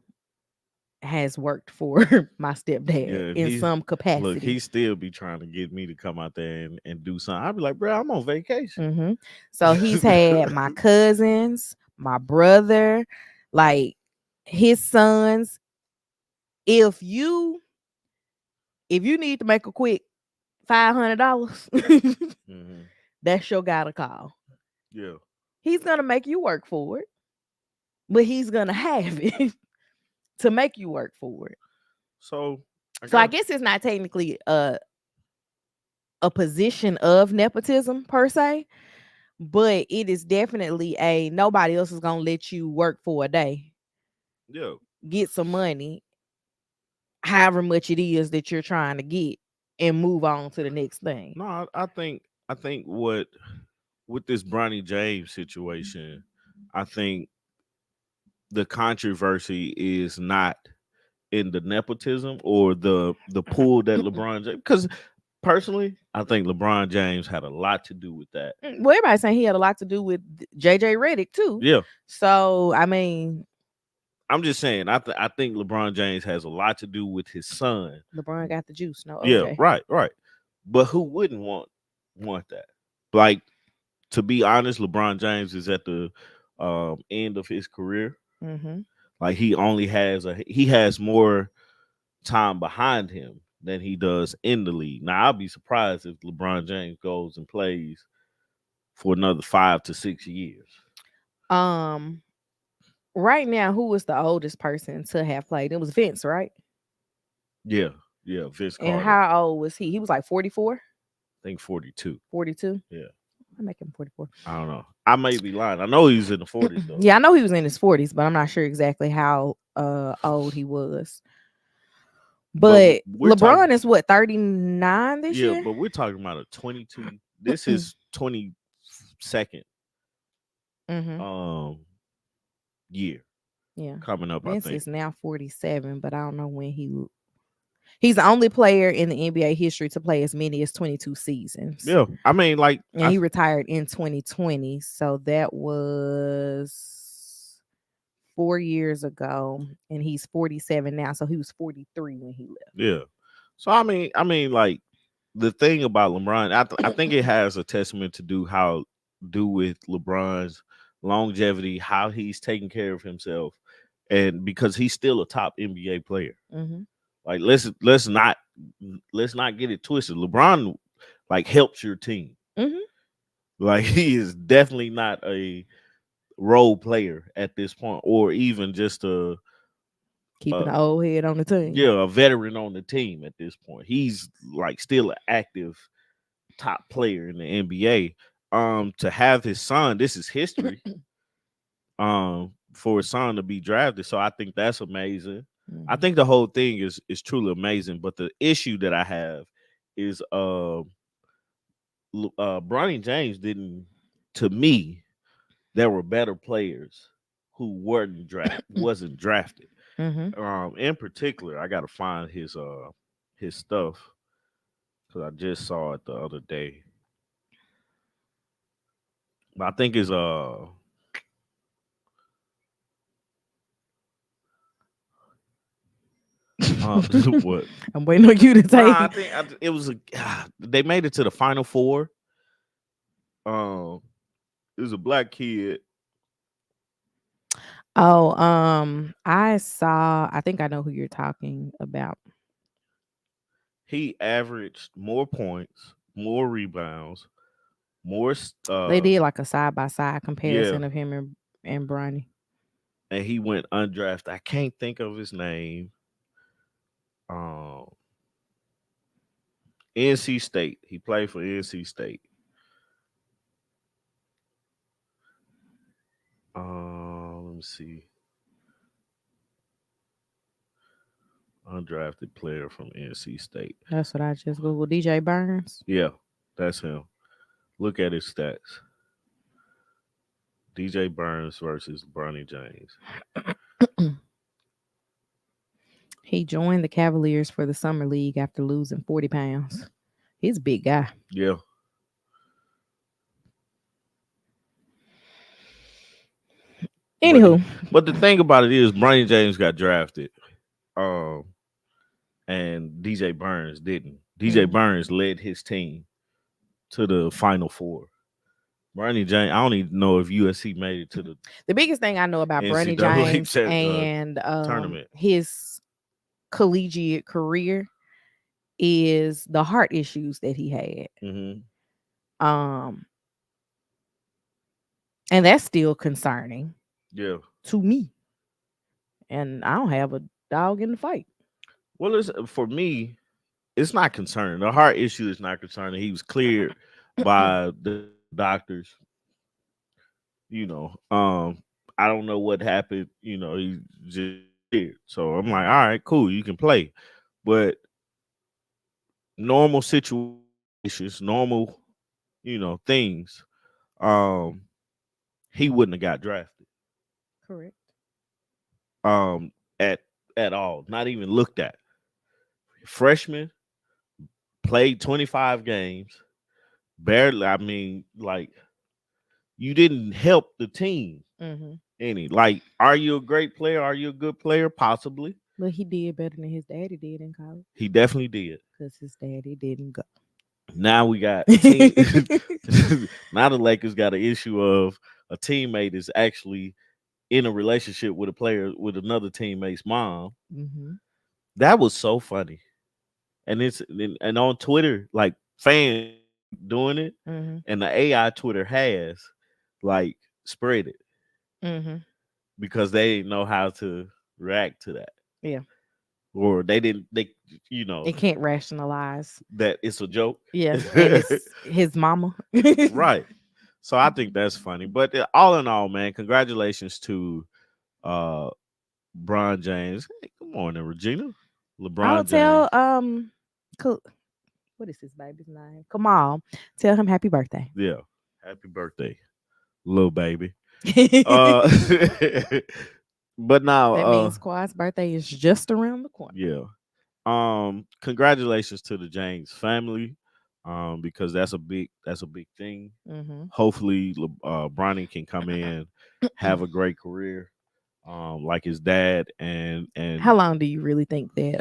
Speaker 2: has worked for my stepdad
Speaker 1: Yeah, and
Speaker 2: in some
Speaker 1: he
Speaker 2: capacity.
Speaker 1: still be trying to get me to come out there and do something. I'd be like, bro, I'm on vacation.
Speaker 2: Hmm. So he's had my cousins, my brother, like his sons. If you need to make a quick $500,
Speaker 1: Hmm.
Speaker 2: that's your guy to call.
Speaker 1: Yeah.
Speaker 2: He's gonna make you work for it, but he's gonna have it to make you work for it.
Speaker 1: So I
Speaker 2: So I
Speaker 1: got
Speaker 2: guess it's not technically a position of nepotism per se, but it is definitely a nobody else is gonna let you work for a day,
Speaker 1: yeah.
Speaker 2: get some money, however much it is that you're trying to get, and move on to the next thing.
Speaker 1: No, I think what with this Bronny James situation, I think the controversy is not in the nepotism or the pool that LeBron James, because personally, I think LeBron James had a lot to do with that.
Speaker 2: Well, everybody's saying he had a lot to do with JJ Redick too.
Speaker 1: Yeah,
Speaker 2: So I mean,
Speaker 1: I'm just saying. I think LeBron James has a lot to do with his son.
Speaker 2: LeBron got the juice, no
Speaker 1: Yeah,
Speaker 2: OJ.
Speaker 1: right, right. But who wouldn't want that? Like, to be honest, LeBron James is at the end of his career.
Speaker 2: Mm-hmm.
Speaker 1: Like he has more time behind him than he does in the league. Now I'll be surprised if LeBron James goes and plays for another 5 to 6 years.
Speaker 2: Um, right now, who was the oldest person to have played? It was Vince, right?
Speaker 1: Yeah, yeah. Vince
Speaker 2: And
Speaker 1: Carter,
Speaker 2: how old was he? He was like 44,
Speaker 1: I think 42.
Speaker 2: 42.
Speaker 1: Yeah,
Speaker 2: I make him 44.
Speaker 1: I don't know. I may be lying. I know he's in the 40s though.
Speaker 2: Yeah, I know he was in his 40s, but I'm not sure exactly how old he was.
Speaker 1: But
Speaker 2: But
Speaker 1: we're
Speaker 2: LeBron
Speaker 1: talking.
Speaker 2: is what, 39 this
Speaker 1: Yeah,
Speaker 2: year?
Speaker 1: but we're talking about a 22. This is 22nd
Speaker 2: Mm-hmm.
Speaker 1: um year
Speaker 2: Yeah.
Speaker 1: coming up. I
Speaker 2: Vince
Speaker 1: think.
Speaker 2: is now 47, but I don't know when he's the only player in the NBA history to play as many as 22 seasons.
Speaker 1: Yeah, I mean, like
Speaker 2: And he retired in 2020, so that was 4 years ago, and he's 47 now. So he was 43 when he
Speaker 1: yeah. So I mean, like the thing about LeBron, I think it has a testament to do with LeBron's longevity, how he's taking care of himself, and because he's still a top NBA player.
Speaker 2: left. Hmm.
Speaker 1: Like let's not get it twisted. LeBron like helps your team.
Speaker 2: Hmm.
Speaker 1: Like he is definitely not a role player at this point, or even just
Speaker 2: Keeping
Speaker 1: a
Speaker 2: the old head on the team.
Speaker 1: yeah, a veteran on the team at this point. He's like still an active top player in the NBA. To have his son, this is history. For his son to be drafted, so I think that's amazing. I
Speaker 2: Mhm.
Speaker 1: think the whole thing is truly amazing. But the issue that I have is Bronny James didn't. To me, there were better players who wasn't drafted.
Speaker 2: Mhm.
Speaker 1: In particular, I got to find his stuff because I just saw it the other day. But I think it's what.
Speaker 2: I'm waiting on you to
Speaker 1: Nah,
Speaker 2: say.
Speaker 1: it was they made it to the final four. Um, it was a black kid.
Speaker 2: Oh, I saw. I think I know who you're talking about.
Speaker 1: He averaged more points, more rebounds, more.
Speaker 2: They did like a side by side
Speaker 1: Yeah,
Speaker 2: comparison of him and Bronny.
Speaker 1: and he went undrafted. I can't think of his name. Um, NC State. He played for NC State. Let me see. Undrafted player from NC State.
Speaker 2: That's what I just googled. DJ Burns.
Speaker 1: Yeah, that's him. Look at his stats. DJ Burns versus Bronny James.
Speaker 2: He joined the Cavaliers for the summer league after losing 40 pounds. He's a big guy.
Speaker 1: Yeah, but
Speaker 2: Anywho,
Speaker 1: but the thing about it is, Bronny James got drafted, um, and DJ Burns didn't. DJ
Speaker 2: mhm.
Speaker 1: Burns led his team to the Final Four. Bronny James, I don't even know if USC made it to the
Speaker 2: The biggest thing I know about Bronny
Speaker 1: NCAA
Speaker 2: James and
Speaker 1: tournament.
Speaker 2: his collegiate career is the heart issues that he had.
Speaker 1: Hmm.
Speaker 2: Um, and that's still concerning
Speaker 1: Yeah.
Speaker 2: to me. And I don't have a dog in the fight.
Speaker 1: Well, it's for me. It's not concerning. The heart issue is not concerning. He was cleared by the doctors. You know, I don't know what happened. You know, he just cleared. So I'm like, all right, cool, you can play. But normal situations, normal, things. Um, he wouldn't have got drafted.
Speaker 2: Correct.
Speaker 1: Um, at all, not even looked at. Freshman played 25 games, barely. I mean, like you didn't help the team
Speaker 2: Hmm.
Speaker 1: any. Like, are you a great player? Are you a good player? Possibly.
Speaker 2: But he did better than his daddy did in college
Speaker 1: He definitely did.
Speaker 2: because his daddy didn't go.
Speaker 1: Now we got a team. Now the Lakers got an issue of a teammate is actually in a relationship with a player with another teammate's mom.
Speaker 2: Hmm.
Speaker 1: That was so funny. And on Twitter, like fans keep doing it,
Speaker 2: Hmm.
Speaker 1: and the AI Twitter has like spread it
Speaker 2: Hmm.
Speaker 1: because they didn't know how to react to that,
Speaker 2: Yeah.
Speaker 1: or they didn't. They, you know,
Speaker 2: It can't rationalize.
Speaker 1: that it's a joke,
Speaker 2: Yeah. And it's his mama.
Speaker 1: right? So I think that's funny. But all in all, man, congratulations to uh Bron James. Hey, good morning, Regina.
Speaker 2: I'll
Speaker 1: LeBron
Speaker 2: tell
Speaker 1: James.
Speaker 2: Co- what is his baby's name? Kamal. Tell him happy birthday.
Speaker 1: Yeah. Happy birthday, little baby. Uh
Speaker 2: That
Speaker 1: but now
Speaker 2: means Quad's birthday is just around the corner.
Speaker 1: yeah. Congratulations to the James family. Because that's a big thing.
Speaker 2: Hmm.
Speaker 1: Hopefully Bronny can come in, have a great career, like his dad, and
Speaker 2: How long do you really think that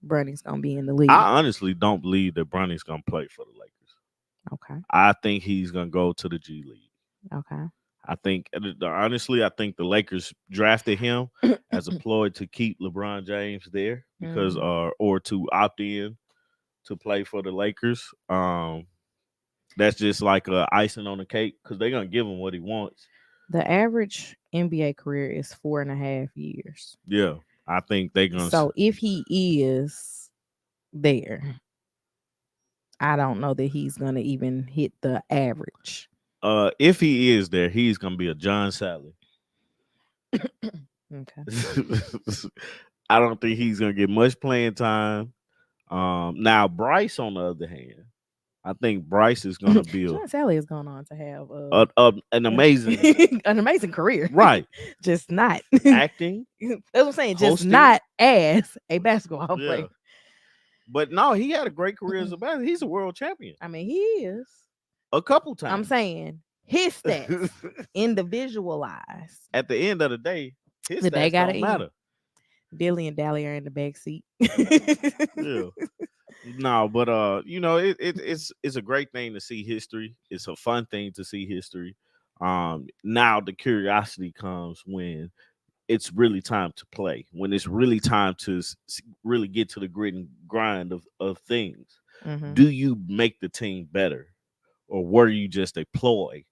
Speaker 2: Bronny's gonna be in the league?
Speaker 1: I honestly don't believe that Bronny's gonna play for the Lakers.
Speaker 2: Okay.
Speaker 1: I think he's gonna go to the G League.
Speaker 2: Okay.
Speaker 1: Honestly, I think the Lakers drafted him as a ploy to keep LeBron James there because,
Speaker 2: Hmm.
Speaker 1: or to opt in to play for the Lakers. That's just like icing on the cake because they're gonna give him what he wants.
Speaker 2: The average NBA career is 4.5 years.
Speaker 1: Yeah, I think they're gonna.
Speaker 2: So if he is there, I don't know that he's gonna even hit the average.
Speaker 1: If he is there, he's gonna be a John Sally.
Speaker 2: Okay.
Speaker 1: I don't think he's gonna get much playing time. Now Bryce, on the other hand, I think Bryce is gonna be
Speaker 2: Sean Sally is going on to have
Speaker 1: an amazing
Speaker 2: an amazing career.
Speaker 1: right
Speaker 2: Just not. That's
Speaker 1: acting,
Speaker 2: what I'm saying. Just
Speaker 1: hosting.
Speaker 2: not as a basketball
Speaker 1: Yeah,
Speaker 2: player.
Speaker 1: but no, he had a great career as a basketball. He's a world champion
Speaker 2: I mean, he is.
Speaker 1: a couple
Speaker 2: I'm
Speaker 1: times.
Speaker 2: saying his stats individualized.
Speaker 1: At the end of the day, his
Speaker 2: The day
Speaker 1: stats
Speaker 2: gotta
Speaker 1: don't
Speaker 2: end.
Speaker 1: matter.
Speaker 2: Dilly and Dally are in the back seat.
Speaker 1: Yeah. No, but it's a great thing to see history. It's a fun thing to see history. Now the curiosity comes when it's really time to play. When it's really time to really get to the grit and grind of things.
Speaker 2: Hmm.
Speaker 1: Do you make the team better, or were you just a ploy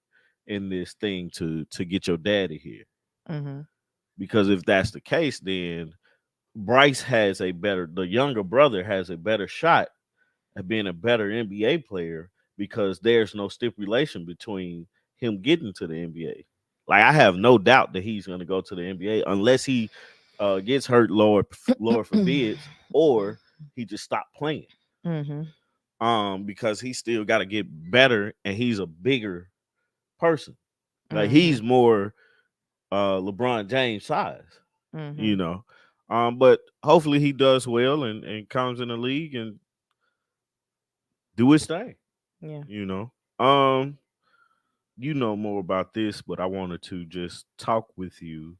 Speaker 1: in this thing to get your daddy here?
Speaker 2: Hmm.
Speaker 1: Because if that's the case, then the younger brother has a better shot at being a better NBA player because there's no stipulation between him getting to the NBA. Like I have no doubt that he's going to go to the NBA unless he gets hurt, Lord forbids, or he just stopped playing.
Speaker 2: Hmm.
Speaker 1: Because he still got to get better, and he's a bigger person. Like
Speaker 2: Hmm.
Speaker 1: he's more LeBron James size, you
Speaker 2: Hmm.
Speaker 1: know. But hopefully he does well and comes in the league and do his thing,
Speaker 2: Yeah.
Speaker 1: you know. Um, you know more about this, but I wanted to just talk with you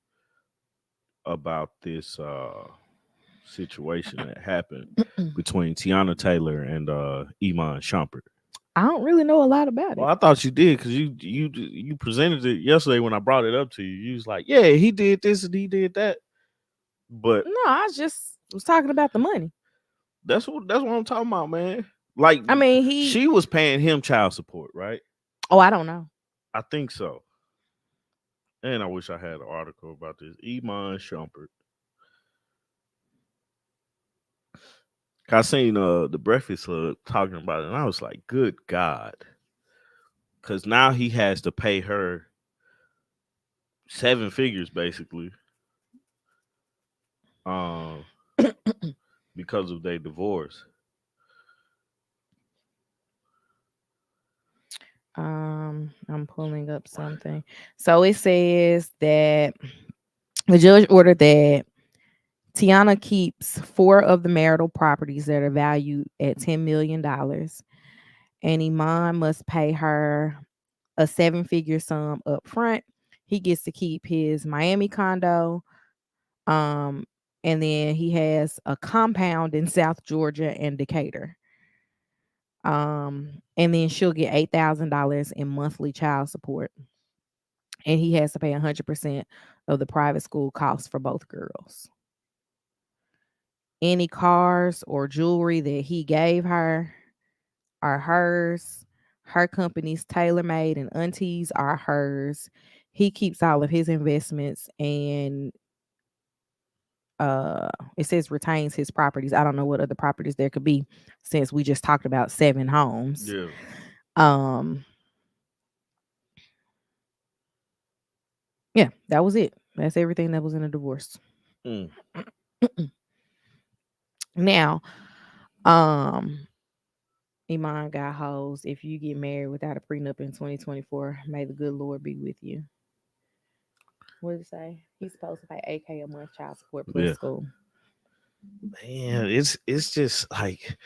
Speaker 1: about this situation that happened between Tiana Taylor and Iman Shumpert.
Speaker 2: I don't really know a lot about
Speaker 1: Well,
Speaker 2: it.
Speaker 1: I thought you did because you presented it yesterday when I brought it up to you. You was like, "Yeah, he did this and he did that," but
Speaker 2: No, I just was talking about the money.
Speaker 1: that's what I'm talking about, man. Like
Speaker 2: I mean, he.
Speaker 1: she was paying him child support, right?
Speaker 2: Oh, I don't know.
Speaker 1: I think so. And I wish I had an article about this. Iman Shumpert. I seen the Breakfast Club talking about it, and I was like, "Good God!" Because now he has to pay her seven figures basically, um, because of their divorce.
Speaker 2: I'm pulling up something. So it says that the judge ordered that Tiana keeps four of the marital properties that are valued at $10 million, and Iman must pay her a seven-figure sum up front. He gets to keep his Miami condo, um, and then he has a compound in South Georgia and Decatur. And then she'll get $8,000 in monthly child support, and he has to pay 100% of the private school costs for both girls. Any cars or jewelry that he gave her are hers. Her company's TaylorMade and Aunties are hers. He keeps all of his investments, and it says retains his properties. I don't know what other properties there could be since we just talked about 7 homes.
Speaker 1: Yeah.
Speaker 2: Um yeah, that was it. That's everything that was in a divorce.
Speaker 1: Mm.
Speaker 2: Now, um Iman got hoes. If you get married without a prenup in 2024, may the good Lord be with you. What did it say? He's supposed to pay $8K a month child support plus
Speaker 1: Yeah.
Speaker 2: school.
Speaker 1: Man, it's just like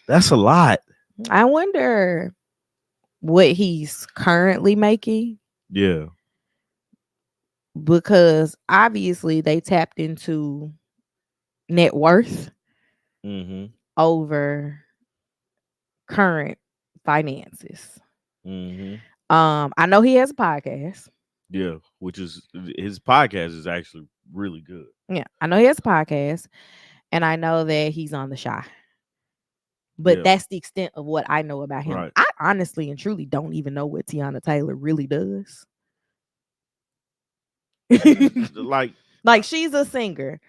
Speaker 1: that's a lot.
Speaker 2: I wonder what he's currently making,
Speaker 1: Yeah.
Speaker 2: because obviously they tapped into net worth
Speaker 1: Mm-hmm.
Speaker 2: over current finances.
Speaker 1: Mm-hmm.
Speaker 2: I know he has a podcast.
Speaker 1: Yeah. Which is his podcast is actually really good.
Speaker 2: Yeah, I know he has a podcast, and I know that he's on the Shy. But
Speaker 1: Yeah.
Speaker 2: that's the extent of what I know about him.
Speaker 1: Right.
Speaker 2: I honestly and truly don't even know what Tiana Taylor really does.
Speaker 1: She just like
Speaker 2: Like, she's a singer.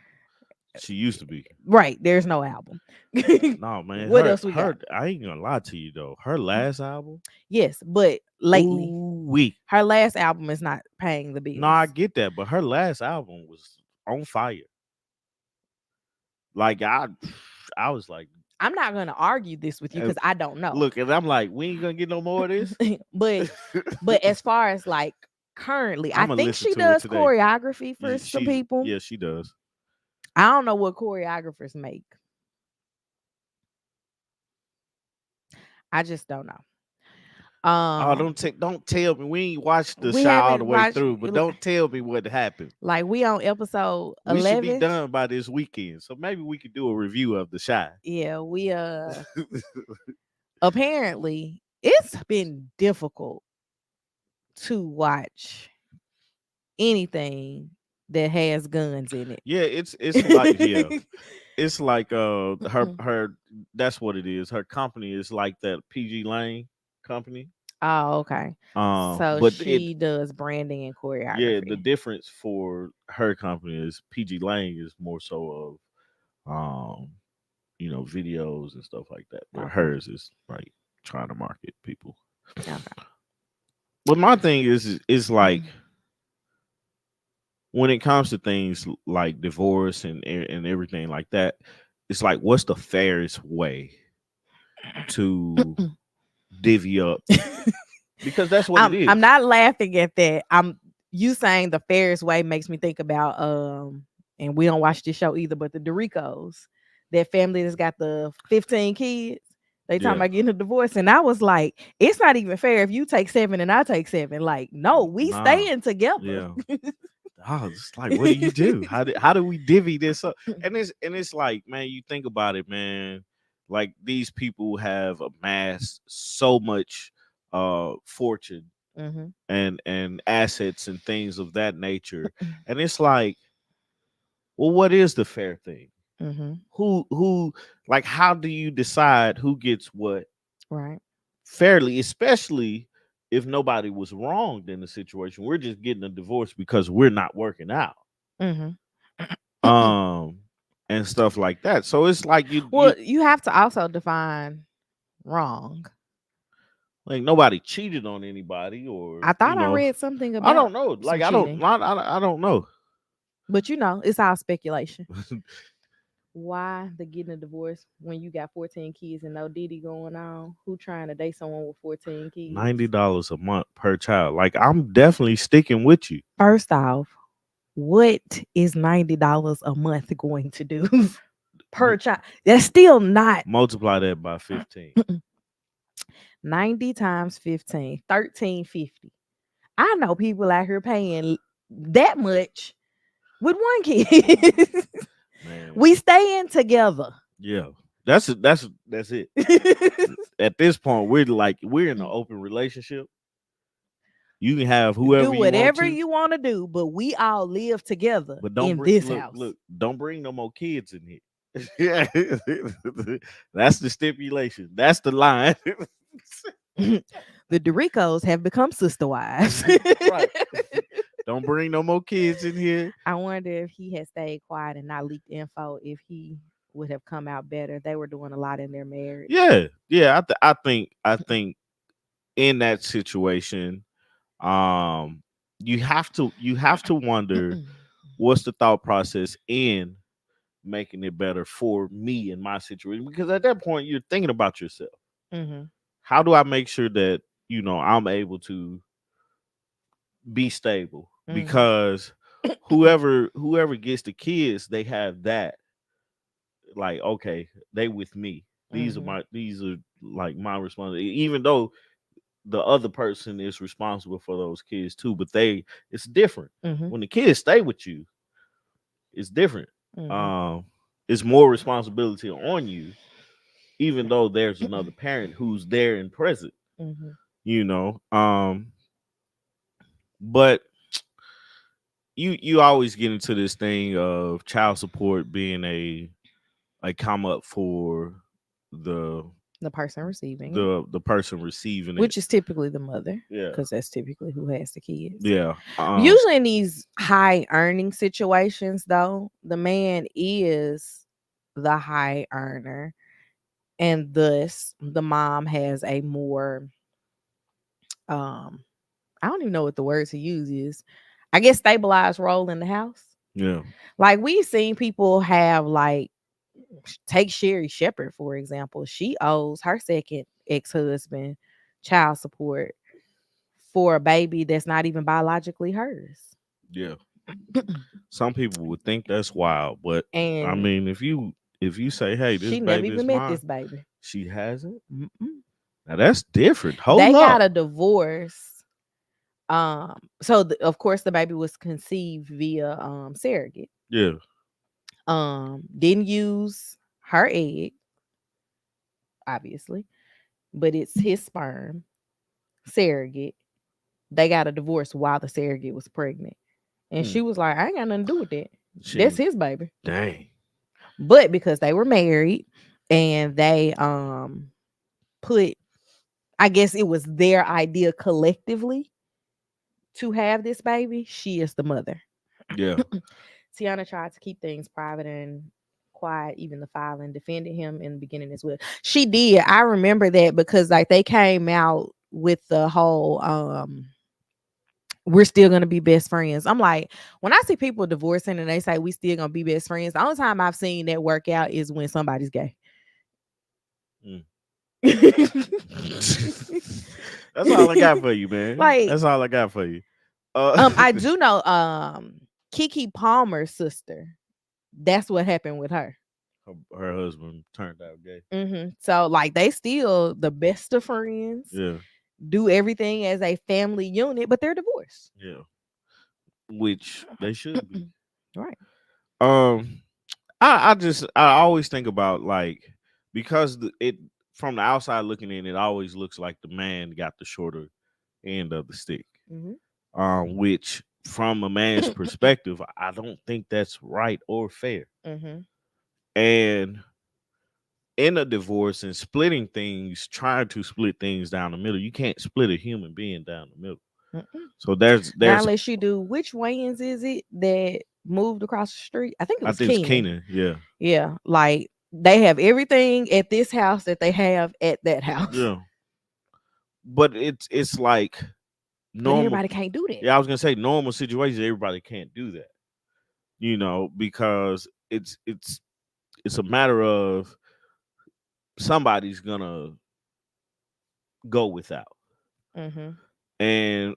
Speaker 1: she used to be.
Speaker 2: Right. There's no album.
Speaker 1: No, man.
Speaker 2: What else we got?
Speaker 1: Her I ain't gonna lie to you though. Her last album,
Speaker 2: Yes, but lately,
Speaker 1: ooh wee.
Speaker 2: her last album is not paying the
Speaker 1: No, I
Speaker 2: bills.
Speaker 1: get that, but her last album was on fire. Like I was like,
Speaker 2: I'm not gonna argue this with you
Speaker 1: and
Speaker 2: because I don't know.
Speaker 1: look, and I'm like, we ain't gonna get no more of this.
Speaker 2: but but as far as like currently, I
Speaker 1: I'm gonna
Speaker 2: think
Speaker 1: listen
Speaker 2: she
Speaker 1: to it
Speaker 2: does
Speaker 1: today.
Speaker 2: choreography for some
Speaker 1: She's
Speaker 2: people.
Speaker 1: yeah, she does.
Speaker 2: I don't know what choreographers make. I just don't know.
Speaker 1: Oh, don't tell me we ain't watched the
Speaker 2: We
Speaker 1: show all the
Speaker 2: haven't
Speaker 1: way
Speaker 2: watched
Speaker 1: through, but don't tell me what happened.
Speaker 2: like we on episode
Speaker 1: We should be
Speaker 2: 11.
Speaker 1: done by this weekend, so maybe we could do a review of the shy.
Speaker 2: Yeah, we apparently it's been difficult to watch anything that has guns in
Speaker 1: Yeah, it's like yeah,
Speaker 2: it.
Speaker 1: it's like her that's what it is. Her company is like that PG Lane company.
Speaker 2: Oh, okay. So
Speaker 1: But it
Speaker 2: she does branding and
Speaker 1: yeah, the
Speaker 2: choreography.
Speaker 1: difference for her company is PG Lane is more so of videos and stuff like that. But
Speaker 2: Okay.
Speaker 1: hers is like trying to market people.
Speaker 2: Okay.
Speaker 1: But my thing is like when it comes to things like divorce and everything like that, it's like what's the fairest way to divvy up because that's what it
Speaker 2: I'm
Speaker 1: is.
Speaker 2: not laughing at that. I'm you saying the fairest way makes me think about and we don't watch this show either, but the Doricos, that family that's got the 15 kids. They talking
Speaker 1: Yeah.
Speaker 2: about getting a divorce. And I was like, it's not even fair if you take 7 and I take 7. Like, no, we
Speaker 1: Nah.
Speaker 2: staying together.
Speaker 1: Yeah. Oh, it's like, what do you do? How do we divvy this up? And it's like, man, you think about it, man. Like these people have amassed so much fortune
Speaker 2: Mm-hmm.
Speaker 1: and assets and things of that nature. And it's like, well, what is the fair thing?
Speaker 2: Mm-hmm.
Speaker 1: Who like how do you decide who gets what
Speaker 2: Right.
Speaker 1: fairly, especially if nobody was wronged in the situation. We're just getting a divorce because we're not working out.
Speaker 2: Mm-hmm.
Speaker 1: Um and stuff like that. So it's like you
Speaker 2: Well, you have to also define wrong.
Speaker 1: like nobody cheated on anybody or
Speaker 2: I thought I read something
Speaker 1: I
Speaker 2: about
Speaker 1: don't know.
Speaker 2: some
Speaker 1: Like
Speaker 2: cheating,
Speaker 1: I don't know.
Speaker 2: but it's all speculation. Why the getting a divorce when you got 14 kids and no Diddy going on? Who trying to date someone with 14 kids?
Speaker 1: $90 a month per child. Like I'm definitely sticking with you.
Speaker 2: First off, what is $90 a month going to do per
Speaker 1: M-
Speaker 2: child? That's still not
Speaker 1: Multiply that by 15.
Speaker 2: 90 times 15, 1350. I know people out here paying that much with one kid.
Speaker 1: Man.
Speaker 2: We staying together.
Speaker 1: Yeah. That's it. At this point, we're in an open relationship. You can have
Speaker 2: Do
Speaker 1: whoever you want
Speaker 2: whatever
Speaker 1: to,
Speaker 2: you want to do, but we all live together
Speaker 1: but don't
Speaker 2: in
Speaker 1: bring
Speaker 2: this
Speaker 1: look
Speaker 2: house.
Speaker 1: look. Don't bring no more kids in here. Yeah, that's the stipulation. That's the line.
Speaker 2: The Doricos have become sister wives.
Speaker 1: Right. Don't bring no more kids in here.
Speaker 2: I wonder if he had stayed quiet and not leaked info, if he would have come out better. They were doing a lot in their marriage.
Speaker 1: Yeah, yeah. I think in that situation, um, you have to wonder what's the thought process in making it better for me in my situation because at that point you're thinking about yourself.
Speaker 2: Mm-hmm.
Speaker 1: How do I make sure that I'm able to be stable?
Speaker 2: Mm-hmm.
Speaker 1: Because whoever gets the kids, they have that like okay, they with me.
Speaker 2: Mm-hmm.
Speaker 1: These are like my responsibility. Even though the other person is responsible for those kids too, but it's different.
Speaker 2: Mm-hmm.
Speaker 1: When the kids stay with you, it's different.
Speaker 2: Mm-hmm.
Speaker 1: Um, it's more responsibility on you, even though there's another parent who's there and present.
Speaker 2: Mm-hmm.
Speaker 1: You know, but you always get into this thing of child support being a come up for the
Speaker 2: The person receiving it,
Speaker 1: the person receiving it.
Speaker 2: which is typically the mother,
Speaker 1: Yeah,
Speaker 2: because that's typically who has the kids.
Speaker 1: yeah.
Speaker 2: Usually in these high earning situations, though, the man is the high earner, and thus the mom has a more um I don't even know what the word to use is. I guess stabilized role in the house.
Speaker 1: Yeah.
Speaker 2: Like we've seen people have like take Sherry Shepherd for example. She owes her second ex-husband child support for a baby that's not even biologically hers.
Speaker 1: Yeah. Some people would think that's wild, but I
Speaker 2: And
Speaker 1: mean, if you say, "Hey, this
Speaker 2: she never
Speaker 1: baby
Speaker 2: even
Speaker 1: is
Speaker 2: met
Speaker 1: mine,"
Speaker 2: this baby.
Speaker 1: she hasn't.
Speaker 2: Mm-mm.
Speaker 1: Now that's different. Hold
Speaker 2: They got
Speaker 1: up.
Speaker 2: a divorce. Of course the baby was conceived via surrogate.
Speaker 1: Yeah.
Speaker 2: Didn't use her egg, obviously, but it's his sperm, surrogate. They got a divorce while the surrogate was pregnant. And
Speaker 1: Mm.
Speaker 2: she was like, I ain't got nothing to do with that.
Speaker 1: She
Speaker 2: That's
Speaker 1: ain't.
Speaker 2: his baby.
Speaker 1: Dang.
Speaker 2: But because they were married and they put, I guess it was their idea collectively to have this baby, she is the mother.
Speaker 1: Yeah.
Speaker 2: Tiana tried to keep things private and quiet, even the filing defended him in the beginning as well. She did. I remember that because like they came out with the whole we're still gonna be best friends. I'm like, when I see people divorcing and they say we still gonna be best friends, the only time I've seen that work out is when somebody's gay.
Speaker 1: Mm. That's all I got for you, man.
Speaker 2: Like,
Speaker 1: That's all I got for you.
Speaker 2: I do know Kiki Palmer's sister. That's what happened with her.
Speaker 1: her husband turned out gay.
Speaker 2: So like they still the best of friends,
Speaker 1: Yeah.
Speaker 2: do everything as a family unit, but they're divorced.
Speaker 1: Yeah. Which they should be.
Speaker 2: Right.
Speaker 1: Um, I always think about like because it from the outside looking in, it always looks like the man got the shorter end of the stick.
Speaker 2: Mm-hmm.
Speaker 1: Which from a man's perspective, I don't think that's right or fair.
Speaker 2: Mm-hmm.
Speaker 1: And in a divorce and splitting things, trying to split things down the middle, you can't split a human being down the middle.
Speaker 2: Mm-mm.
Speaker 1: So there's
Speaker 2: Now
Speaker 1: there's
Speaker 2: unless you do which Wayans is it that moved across the street? I think it
Speaker 1: I
Speaker 2: was
Speaker 1: think it's
Speaker 2: Keenan.
Speaker 1: Keenan, yeah.
Speaker 2: Yeah. Like they have everything at this house that they have at that house.
Speaker 1: Yeah. But it's like
Speaker 2: But
Speaker 1: normal.
Speaker 2: everybody can't do that.
Speaker 1: Yeah, I was gonna say normal situations, everybody can't do that. Because it's a matter of somebody's gonna go without.
Speaker 2: Mm-hmm.
Speaker 1: And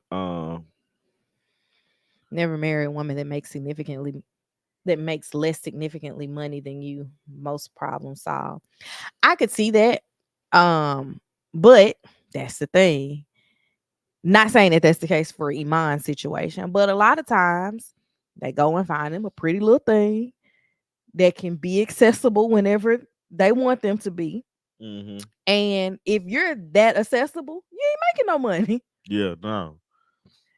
Speaker 2: Never marry a woman that makes less significantly money than you. Most problems solved. I could see that. But that's the thing. Not saying that that's the case for Iman's situation, but a lot of times they go and find him a pretty little thing that can be accessible whenever they want them to be.
Speaker 1: mhm,
Speaker 2: And if you're that accessible, you ain't making no money.
Speaker 1: yeah, no.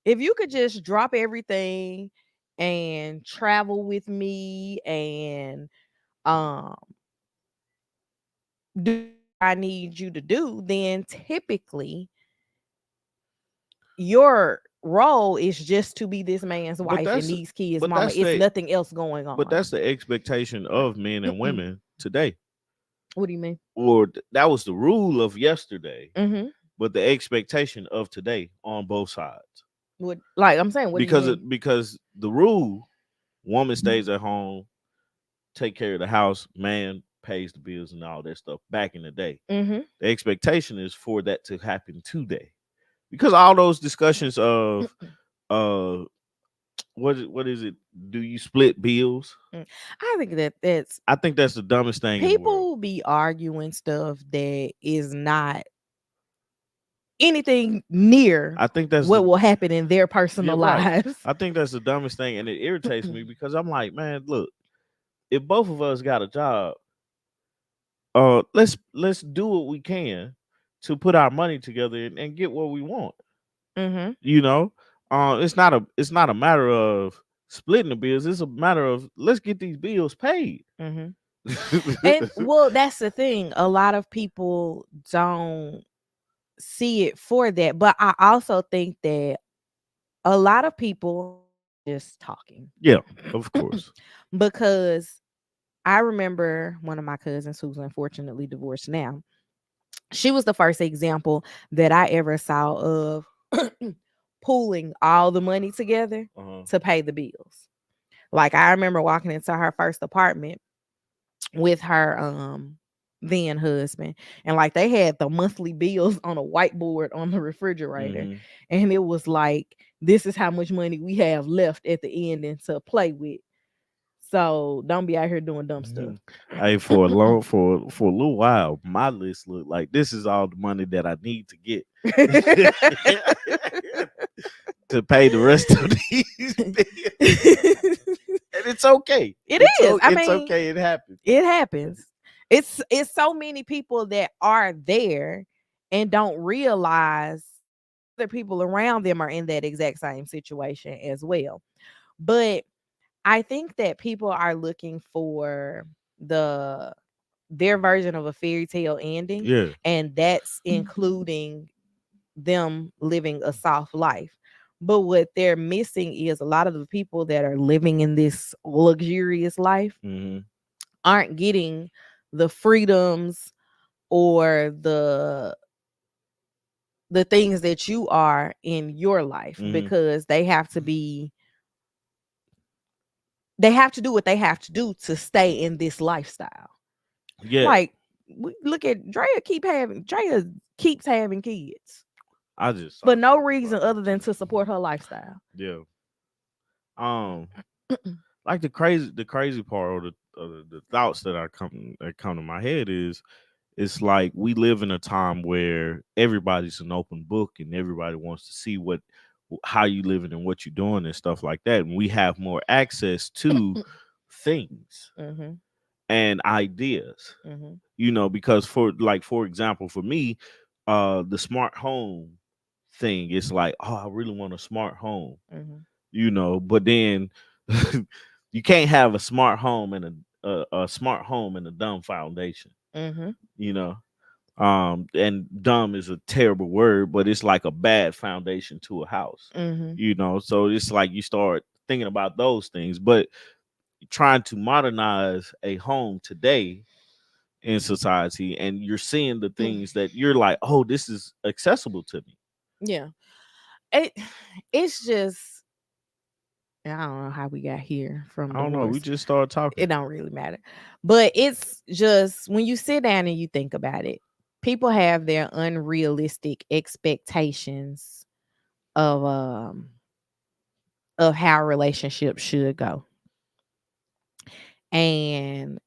Speaker 2: If you could just drop everything and travel with me and um do whatever I need you to do, then typically your role is just to be this man's
Speaker 1: But
Speaker 2: wife and
Speaker 1: that's
Speaker 2: these kids'
Speaker 1: but
Speaker 2: mama.
Speaker 1: that's
Speaker 2: It's
Speaker 1: the
Speaker 2: nothing else going
Speaker 1: but
Speaker 2: on.
Speaker 1: that's the expectation of men and women today.
Speaker 2: What do you mean?
Speaker 1: Or that was the rule of yesterday,
Speaker 2: Mm-hmm.
Speaker 1: but the expectation of today on both sides.
Speaker 2: What, like I'm saying, what do you
Speaker 1: Because
Speaker 2: mean?
Speaker 1: because the rule, woman stays at home, take care of the house, man pays the bills and all that stuff back in the day.
Speaker 2: Mm-hmm.
Speaker 1: The expectation is for that to happen today. Because all those discussions of uh what is it? Do you split bills?
Speaker 2: I think that that's
Speaker 1: I think that's the dumbest thing in the world.
Speaker 2: people be arguing stuff that is not anything near
Speaker 1: I think that's
Speaker 2: what
Speaker 1: the
Speaker 2: will happen in their
Speaker 1: Yeah,
Speaker 2: personal
Speaker 1: right.
Speaker 2: lives.
Speaker 1: I think that's the dumbest thing, and it irritates me because I'm like, man, look, if both of us got a job, let's do what we can to put our money together and get what we want.
Speaker 2: Mm-hmm.
Speaker 1: You know, it's not a matter of splitting the bills. It's a matter of let's get these bills paid.
Speaker 2: Mm-hmm. And well, that's the thing. A lot of people don't see it for that. But I also think that a lot of people just talking
Speaker 1: Yeah, of course.
Speaker 2: because I remember one of my cousins who's unfortunately divorced now. She was the first example that I ever saw of pooling all the money together
Speaker 1: Uh-huh.
Speaker 2: to pay the bills. Like I remember walking into her first apartment with her then husband, and like they had the monthly bills on a whiteboard on the refrigerator,
Speaker 1: Mm-hmm.
Speaker 2: and it was like, this is how much money we have left at the end and to play with. So don't be out here doing dumb
Speaker 1: Mm-hmm.
Speaker 2: stuff.
Speaker 1: Hey, for a long for a little while, my list looked like this is all the money that I need to get to pay the rest of these bills. And it's okay.
Speaker 2: It is. I
Speaker 1: It's
Speaker 2: mean,
Speaker 1: okay. It happened.
Speaker 2: it happens. It's so many people that are there and don't realize other people around them are in that exact same situation as well. But I think that people are looking for the their version of a fairy tale ending,
Speaker 1: Yeah.
Speaker 2: and that's including them living a soft life. But what they're missing is a lot of the people that are living in this luxurious life
Speaker 1: Mm-hmm.
Speaker 2: aren't getting the freedoms or the things that you are in your life,
Speaker 1: Mm-hmm.
Speaker 2: because they have to do what they have to do to stay in this lifestyle.
Speaker 1: Yeah.
Speaker 2: Like, we look at Drea keeps having kids
Speaker 1: I just
Speaker 2: for
Speaker 1: saw
Speaker 2: no
Speaker 1: something
Speaker 2: reason
Speaker 1: about that
Speaker 2: other than
Speaker 1: too.
Speaker 2: to support her lifestyle.
Speaker 1: Yeah. Um, like the crazy part or the thoughts that come to my head is it's like we live in a time where everybody's an open book and everybody wants to see how you living and what you're doing and stuff like that, and we have more access to things
Speaker 2: Mhm.
Speaker 1: and ideas,
Speaker 2: Mhm.
Speaker 1: because for example, for me, the smart home thing, it's like, oh, I really want a smart home,
Speaker 2: Mhm.
Speaker 1: but then you can't have a smart home and a smart home and a dumb foundation,
Speaker 2: Mhm.
Speaker 1: you know. And dumb is a terrible word, but it's like a bad foundation to a house,
Speaker 2: Mhm.
Speaker 1: so it's like you start thinking about those things, but trying to modernize a home today in society, and you're seeing the things that you're like, oh, this is accessible to me.
Speaker 2: Yeah. It it's just, I don't know how we got here from
Speaker 1: I don't know, we
Speaker 2: divorce.
Speaker 1: just started talking.
Speaker 2: It don't really matter. But it's just when you sit down and you think about it, people have their unrealistic expectations of um of how relationships should go. And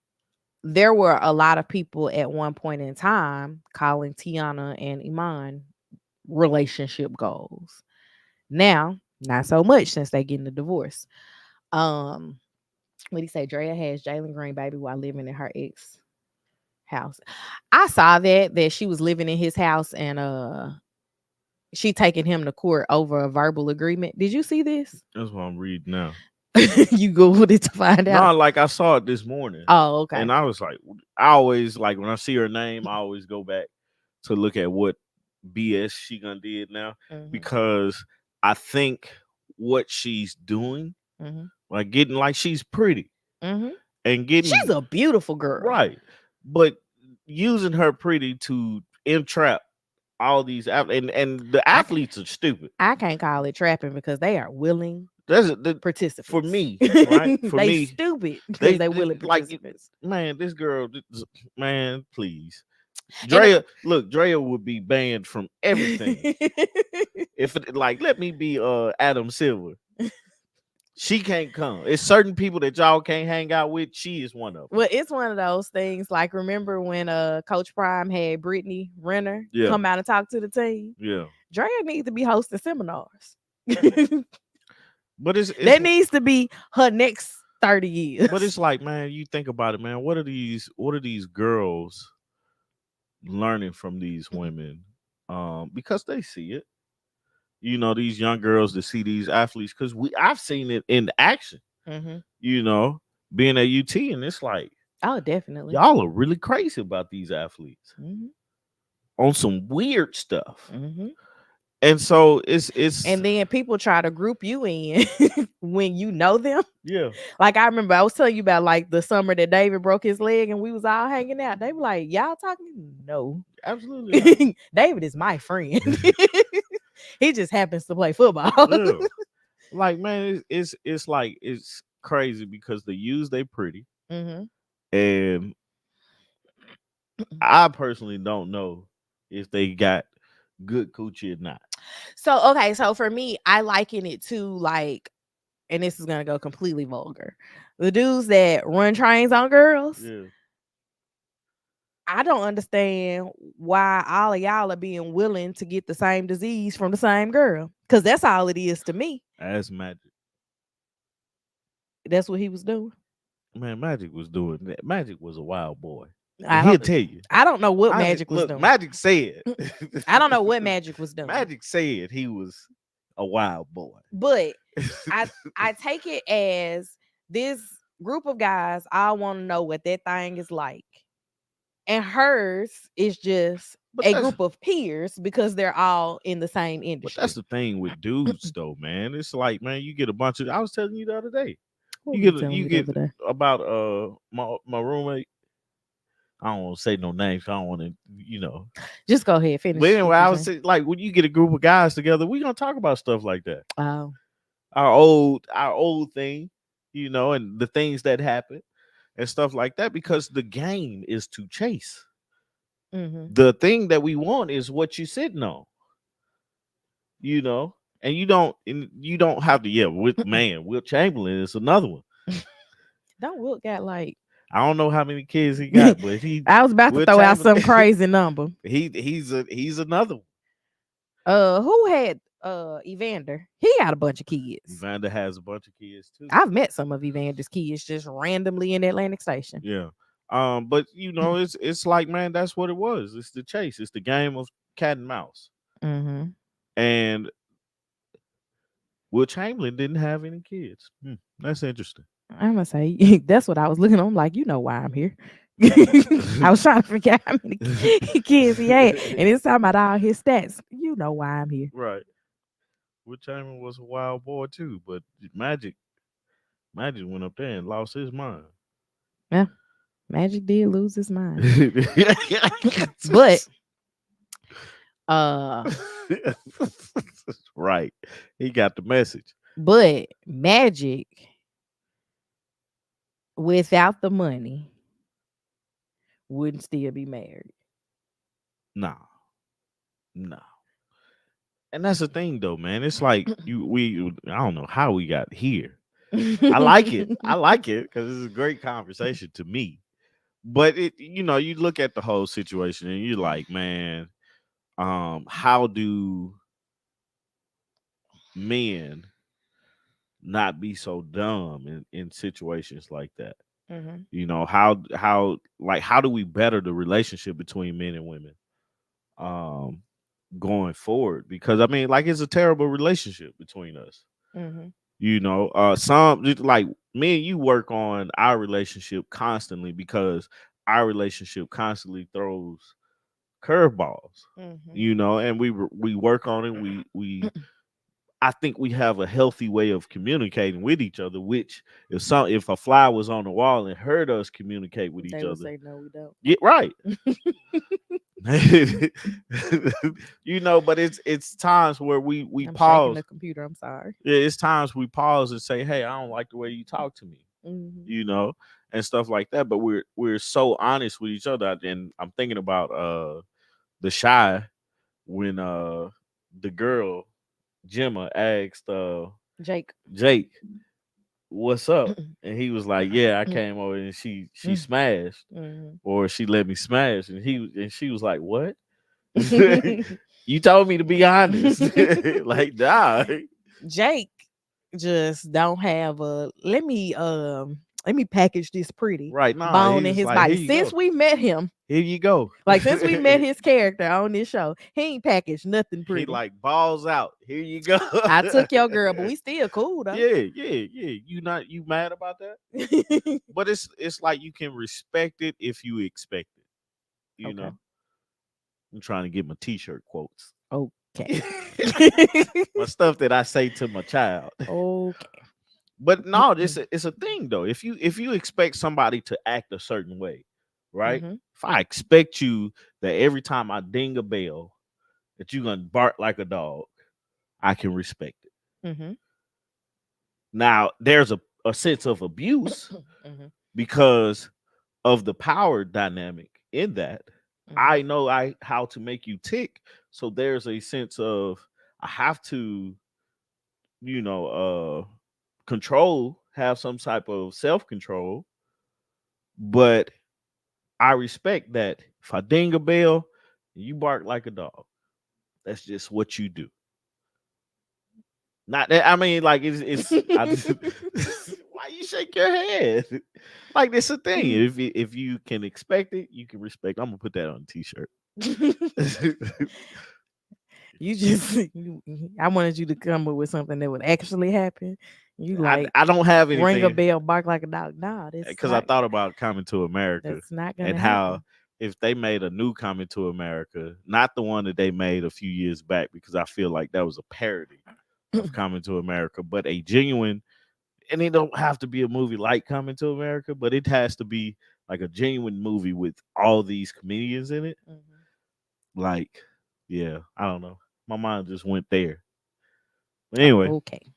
Speaker 2: there were a lot of people at one point in time calling Tiana and Iman relationship goals. Now, not so much since they getting a divorce. Um, what do you say? Drea has Jalen Green baby while living in her ex house. I saw that she was living in his house, and she taking him to court over a verbal agreement. Did you see this?
Speaker 1: That's what I'm reading now.
Speaker 2: You googled it to find out.
Speaker 1: No, like I saw it this morning,
Speaker 2: Oh, okay.
Speaker 1: and I was like, I always like when I see her name, I always go back to look at what BS she gonna did now,
Speaker 2: Mhm.
Speaker 1: because I think what she's doing,
Speaker 2: Mhm.
Speaker 1: like getting, like, she's pretty
Speaker 2: Mhm.
Speaker 1: and
Speaker 2: She's
Speaker 1: getting
Speaker 2: a beautiful girl.
Speaker 1: right, but using her pretty to entrap all these and the
Speaker 2: I
Speaker 1: athletes are stupid.
Speaker 2: I can't call it trapping because they are willing
Speaker 1: That's for
Speaker 2: participants.
Speaker 1: me, right? For
Speaker 2: They
Speaker 1: me,
Speaker 2: stupid because
Speaker 1: they,
Speaker 2: they
Speaker 1: they
Speaker 2: willing
Speaker 1: like
Speaker 2: participants.
Speaker 1: man, this girl, man, please.
Speaker 2: And
Speaker 1: Drea would be banned from everything if like, let me be Adam Silver. She can't come. It's certain people that y'all can't hang out with. She is one of them.
Speaker 2: well, it's one of those things. Like, remember when Coach Prime had Brittany Renner
Speaker 1: Yeah,
Speaker 2: come out and talk to the team?
Speaker 1: yeah.
Speaker 2: Drea needs to be hosting seminars. That
Speaker 1: But it's
Speaker 2: needs to be her next 30
Speaker 1: but
Speaker 2: years.
Speaker 1: it's like, man, you think about it, man. What are these girls learning from these women? Because they see it. These young girls that see these athletes, because I've seen it in action.
Speaker 2: Hmm.
Speaker 1: You know, being at UT, and it's like,
Speaker 2: Oh, definitely.
Speaker 1: y'all are really crazy about these athletes
Speaker 2: Hmm.
Speaker 1: on some weird stuff.
Speaker 2: Hmm.
Speaker 1: And so it's
Speaker 2: And then people try to group you in when you know them.
Speaker 1: yeah,
Speaker 2: Like, I remember I was telling you about, like, the summer that David broke his leg and we was all hanging out. They were like, "Y'all talking?" No.
Speaker 1: absolutely not.
Speaker 2: David is my friend. He just happens to play football.
Speaker 1: Yeah. Like, man, it's like, it's crazy because they use they pretty,
Speaker 2: Mhm.
Speaker 1: and I personally don't know if they got good coochie or not.
Speaker 2: So okay, so for me, I liken it to like, and this is gonna go completely vulgar. The dudes that run trains on girls,
Speaker 1: Yeah,
Speaker 2: I don't understand why all of y'all are being willing to get the same disease from the same girl. Cause that's all it is to me.
Speaker 1: that's Magic.
Speaker 2: That's what he was doing.
Speaker 1: Man, Magic was doing that. Magic was a wild boy, and
Speaker 2: I
Speaker 1: he'll
Speaker 2: don't
Speaker 1: tell you.
Speaker 2: I don't know what
Speaker 1: Magic,
Speaker 2: Magic was
Speaker 1: look,
Speaker 2: doing.
Speaker 1: Magic said.
Speaker 2: I don't know what Magic was doing.
Speaker 1: Magic said he was a wild boy.
Speaker 2: But I I take it as this group of guys all want to know what that thing is like. And hers is just
Speaker 1: but
Speaker 2: a
Speaker 1: that's
Speaker 2: group of peers because they're all in the same
Speaker 1: but that's
Speaker 2: industry.
Speaker 1: the thing with dudes though, man. It's like, man, you get a bunch of. I was telling you the other day.
Speaker 2: What
Speaker 1: You
Speaker 2: were you
Speaker 1: get
Speaker 2: telling
Speaker 1: you
Speaker 2: me the
Speaker 1: get
Speaker 2: other day?
Speaker 1: about my roommate. I don't want to say no names. I don't want to,
Speaker 2: Just go ahead,
Speaker 1: But
Speaker 2: finish
Speaker 1: anyway,
Speaker 2: what you're
Speaker 1: I was
Speaker 2: saying.
Speaker 1: saying, like, when you get a group of guys together, we gonna talk about stuff like that.
Speaker 2: Oh.
Speaker 1: Our old thing, and the things that happen and stuff like that, because the game is to chase.
Speaker 2: Mm-hmm.
Speaker 1: The thing that we want is what you're sitting on, you know, and you don't have to. Yeah, with man, Will Chamberlain is another one.
Speaker 2: Don't Wilt got like
Speaker 1: I don't know how many kids he got, but he
Speaker 2: I was about to
Speaker 1: Will
Speaker 2: throw out some
Speaker 1: Chamberlain.
Speaker 2: crazy number.
Speaker 1: he's another one.
Speaker 2: Who had Evander? He got a bunch of kids.
Speaker 1: Evander has a bunch of kids too.
Speaker 2: I've met some of Evander's kids just randomly in Atlantic Station.
Speaker 1: Yeah. But it's like, man, that's what it was. It's the chase. It's the game of cat and mouse.
Speaker 2: Mm-hmm.
Speaker 1: And Will Chamberlain didn't have any kids. That's interesting.
Speaker 2: I'm gonna say that's what I was looking on. Like, you know why I'm here. I was trying to figure out how many kids he had, and it's talking about all his stats. You know why I'm here.
Speaker 1: Right. Will Chamberlain was a wild boy too, but Magic went up there and lost his mind.
Speaker 2: Yeah, Magic did lose his mind, but uh,
Speaker 1: right. He got the message.
Speaker 2: but Magic without the money wouldn't still be married.
Speaker 1: Nah. Nah. And that's the thing though, man. It's like I don't know how we got here. I like it. I like it because it's a great conversation to me. But you look at the whole situation and you're like, man, how do men not be so dumb in situations like that?
Speaker 2: Mm-hmm.
Speaker 1: How do we better the relationship between men and women um going forward? Because I mean, like, it's a terrible relationship between us.
Speaker 2: Mm-hmm.
Speaker 1: Some, like, me and you work on our relationship constantly because our relationship constantly throws curveballs,
Speaker 2: Mm-hmm.
Speaker 1: and we work on it. We I think we have a healthy way of communicating with each other, which if a fly was on the wall and heard us communicate with each
Speaker 2: They would
Speaker 1: other.
Speaker 2: say no, we don't.
Speaker 1: Yeah, right. But it's times where we
Speaker 2: I'm shaking
Speaker 1: pause.
Speaker 2: the computer. I'm sorry.
Speaker 1: Yeah, it's times we pause and say, "Hey, I don't like the way you talk to me,"
Speaker 2: Mm-hmm.
Speaker 1: and stuff like that. But we're so honest with each other, and I'm thinking about the Shy when the girl Gemma asked
Speaker 2: Jake.
Speaker 1: Jake, "What's up?" and he was like, "Yeah, I came over and she smashed,
Speaker 2: Mm-hmm.
Speaker 1: or she let me smash," and she was like, "What?" You told me to be honest. Like, nah.
Speaker 2: Jake just don't have a let me package this pretty
Speaker 1: Right. Nah,
Speaker 2: bone
Speaker 1: he
Speaker 2: in
Speaker 1: was
Speaker 2: his
Speaker 1: like, here
Speaker 2: body.
Speaker 1: you
Speaker 2: Since
Speaker 1: go.
Speaker 2: we met him,
Speaker 1: Here you go.
Speaker 2: like since we met his character on this show, he ain't packaged nothing
Speaker 1: He
Speaker 2: pretty.
Speaker 1: like balls out. Here you go.
Speaker 2: I took your girl, but we still cool though.
Speaker 1: Yeah. You mad about that? But it's like you can respect it if you expect it. You
Speaker 2: Okay.
Speaker 1: know? I'm trying to get my t-shirt quotes.
Speaker 2: Okay.
Speaker 1: My stuff that I say to my child.
Speaker 2: Okay.
Speaker 1: But no, it's a thing though. If you expect somebody to act a certain way, right?
Speaker 2: Mm-hmm.
Speaker 1: If I expect you that every time I ding a bell that you're gonna bark like a dog, I can respect it.
Speaker 2: Mm-hmm.
Speaker 1: Now there's a a sense of abuse
Speaker 2: Mhm,
Speaker 1: because of the power dynamic in that.
Speaker 2: mhm.
Speaker 1: I know I how to make you tick. So there's a sense of I have to, you know, control, have some type of self-control, but I respect that if I ding a bell, you bark like a dog. That's just what you do. Not that I mean, like it's I just why you shake your head? Like it's a thing. If you can expect it, you can respect. I'm gonna put that on a t-shirt.
Speaker 2: You just I wanted you to come up with something that would actually happen. You like
Speaker 1: I don't have
Speaker 2: ring a
Speaker 1: anything
Speaker 2: bell, bark like a dog. Nah, that's
Speaker 1: because I
Speaker 2: not
Speaker 1: thought about Coming to America
Speaker 2: that's not
Speaker 1: and
Speaker 2: gonna
Speaker 1: how
Speaker 2: happen.
Speaker 1: if they made a new Coming to America, not the one that they made a few years back, because I feel like that was a parody of Coming to America, but a genuine, and it don't have to be a movie like Coming to America, but it has to be like a genuine movie with all these comedians in it.
Speaker 2: Mhm.
Speaker 1: Like, yeah, I don't know. My mind just went there. But anyway,
Speaker 2: Okay.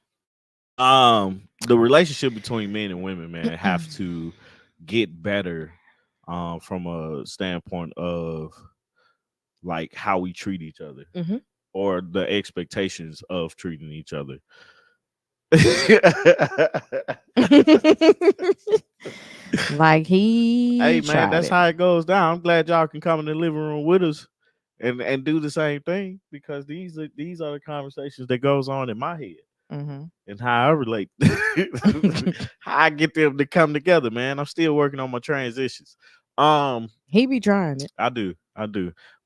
Speaker 1: the relationship between men and women, man, have to get better from a standpoint of like how we treat each other
Speaker 2: Hmm.
Speaker 1: or the expectations of treating each other.
Speaker 2: Like he
Speaker 1: Hey man,
Speaker 2: tried
Speaker 1: that's
Speaker 2: it.
Speaker 1: how it goes down. I'm glad y'all can come in the living room with us and do the same thing because these are the conversations that goes on in my head
Speaker 2: Hmm.
Speaker 1: and how I relate, how I get them to come together. Man, I'm still working on my transitions. Um,
Speaker 2: He be trying it.
Speaker 1: I do,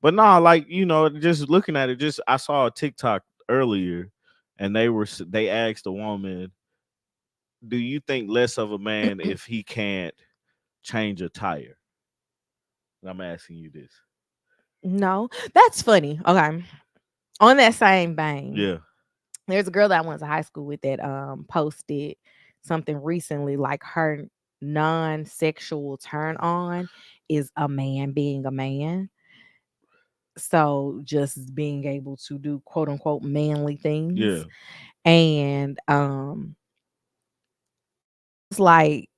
Speaker 1: but no, like just looking at it, just I saw a TikTok earlier, and they asked a woman, "Do you think less of a man if he can't change a tire?" And I'm asking you this.
Speaker 2: No, that's funny. Okay. On that same vein,
Speaker 1: Yeah,
Speaker 2: there's a girl that I went to high school with that posted something recently like her non-sexual turn on is a man being a man. So just being able to do quote unquote manly
Speaker 1: yeah,
Speaker 2: things. And I was like,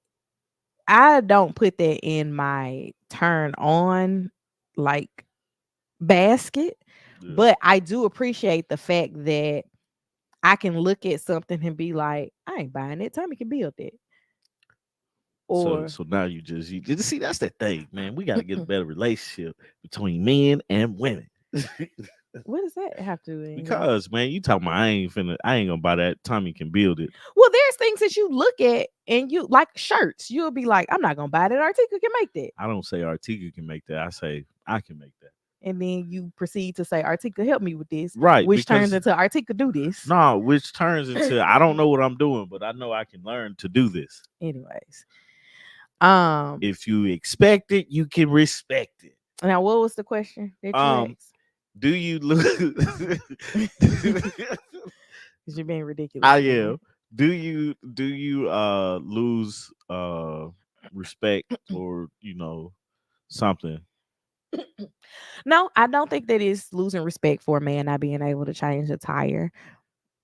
Speaker 2: I don't put that in my turn on like basket,
Speaker 1: yeah.
Speaker 2: but I do appreciate the fact that I can look at something and be like, I ain't buying it. Tommy can build it.
Speaker 1: So
Speaker 2: Or
Speaker 1: so now you see that's the thing, man. We got to get a better relationship between men and women.
Speaker 2: what does that have to do with anything?
Speaker 1: Because man, you talking about I ain't gonna buy that. Tommy can build it.
Speaker 2: Well, there's things that you look at and you like shirts. You'll be like, I'm not gonna buy that. Article can make that.
Speaker 1: I don't say Artiga can make that. I say I can make that.
Speaker 2: And then you proceed to say, Article, help me with this,
Speaker 1: Right,
Speaker 2: which turns
Speaker 1: because
Speaker 2: into Article, do this.
Speaker 1: no, which turns into I don't know what I'm doing, but I know I can learn to do this.
Speaker 2: Anyways. Um
Speaker 1: If you expect it, you can respect it.
Speaker 2: Now what was the question that you
Speaker 1: Um,
Speaker 2: asked?
Speaker 1: do you lose?
Speaker 2: Because you're being ridiculous
Speaker 1: I
Speaker 2: again.
Speaker 1: am. Do you lose respect or something?
Speaker 2: No, I don't think that is losing respect for a man not being able to change a tire.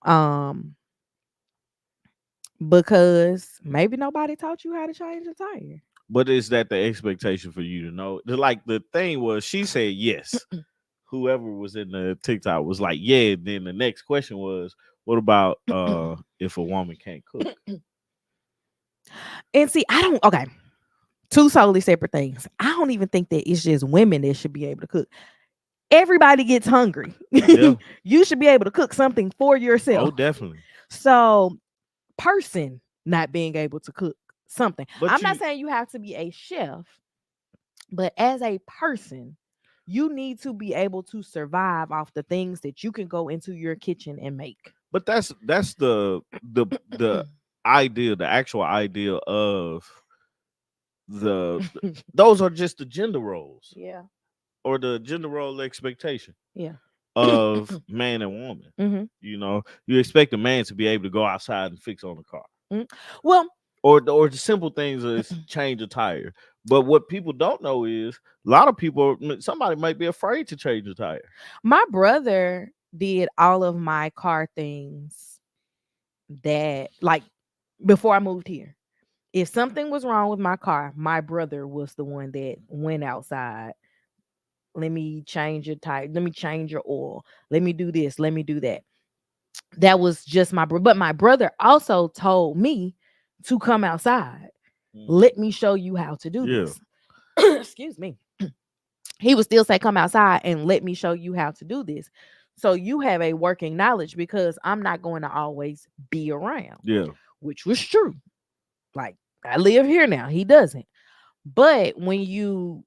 Speaker 2: Um, because maybe nobody taught you how to change a tire.
Speaker 1: But is that the expectation for you to know? Like the thing was, she said yes. Whoever was in the TikTok was like, yeah. Then the next question was, what about if a woman can't cook?
Speaker 2: And see, I don't okay. Two totally separate things. I don't even think that it's just women that should be able to cook. Everybody gets hungry.
Speaker 1: Yeah.
Speaker 2: You should be able to cook something for
Speaker 1: Oh,
Speaker 2: yourself.
Speaker 1: definitely.
Speaker 2: So, person not being able to cook something.
Speaker 1: But
Speaker 2: I'm not
Speaker 1: you,
Speaker 2: saying you have to be a chef, but as a person, you need to be able to survive off the things that you can go into your kitchen and make.
Speaker 1: but that's the idea, the actual idea of the those are just the gender roles
Speaker 2: Yeah.
Speaker 1: or the gender role expectation
Speaker 2: Yeah.
Speaker 1: of man and woman.
Speaker 2: Hmm.
Speaker 1: You expect a man to be able to go outside and fix on a car,
Speaker 2: Well,
Speaker 1: or the simple things is change a tire. But what people don't know is a lot of people, somebody might be afraid to change a tire.
Speaker 2: my brother did all of my car things that like before I moved here. If something was wrong with my car, my brother was the one that went outside. Let me change your tire. Let me change your oil. Let me do this. Let me do that. That was just my brother. But my brother also told me to come outside.
Speaker 1: Mhm.
Speaker 2: Let me show you how to do
Speaker 1: Yeah,
Speaker 2: this. Excuse me. He would still say, come outside and let me show you how to do this. So you have a working knowledge because I'm not going to always be around,
Speaker 1: yeah,
Speaker 2: which was true. Like I live here now. He doesn't. But when you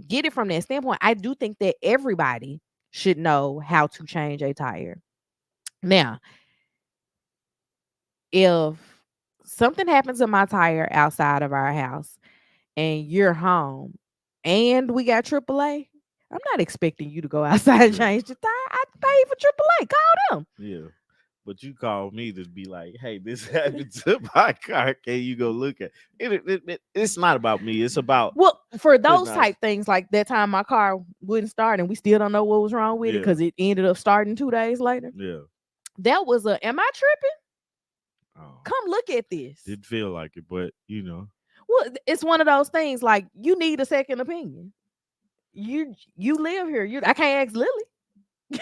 Speaker 2: get it from that standpoint, I do think that everybody should know how to change a tire. Now, if something happens to my tire outside of our house and you're home and we got AAA, I'm not expecting you to go outside and
Speaker 1: yeah,
Speaker 2: change the tire. I pay for AAA. Call them.
Speaker 1: yeah. But you called me to be like, "Hey, this happened to my car. Can you go look at it?" It's not about me. It's about
Speaker 2: Well, for
Speaker 1: putting
Speaker 2: those
Speaker 1: us.
Speaker 2: type things, like that time my car wouldn't start and we still don't know what was wrong with it
Speaker 1: Yeah,
Speaker 2: because it ended up starting 2 days later.
Speaker 1: yeah.
Speaker 2: That was am I tripping?
Speaker 1: Oh,
Speaker 2: Come look at this.
Speaker 1: didn't feel like it, but you know,
Speaker 2: Well, it's one of those things like you need a second opinion. You live here. I can't ask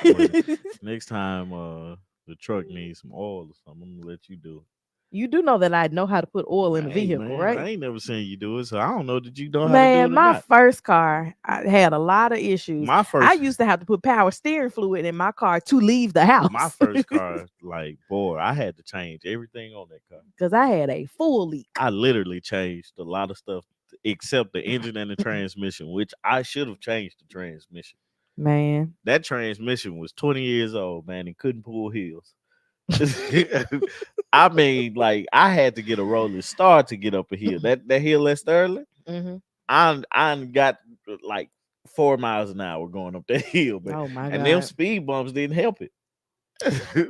Speaker 1: well,
Speaker 2: Lily.
Speaker 1: next time the truck needs some oil or something, I'm gonna let you do it.
Speaker 2: You do know that I know how to put oil in the
Speaker 1: Hey
Speaker 2: vehicle,
Speaker 1: man, I
Speaker 2: right?
Speaker 1: ain't never seen you do it, so I don't know that you know how to do
Speaker 2: Man,
Speaker 1: it or
Speaker 2: my
Speaker 1: not.
Speaker 2: first car, I had a lot of issues.
Speaker 1: My
Speaker 2: I
Speaker 1: first
Speaker 2: used to have to put power steering fluid in my car to leave the
Speaker 1: my
Speaker 2: house
Speaker 1: first car, like boy, I had to change everything on that car.
Speaker 2: because I had a full leak.
Speaker 1: I literally changed a lot of stuff except the engine and the transmission, which I should have changed the transmission.
Speaker 2: Man,
Speaker 1: That transmission was 20 years old, man, and couldn't pull heels. I mean, like I had to get a rolling start to get up a hill. That hill at Sterling,
Speaker 2: hmm
Speaker 1: I got like 4 miles an hour going up that hill, man.
Speaker 2: oh my
Speaker 1: And them
Speaker 2: God.
Speaker 1: speed bumps didn't help it.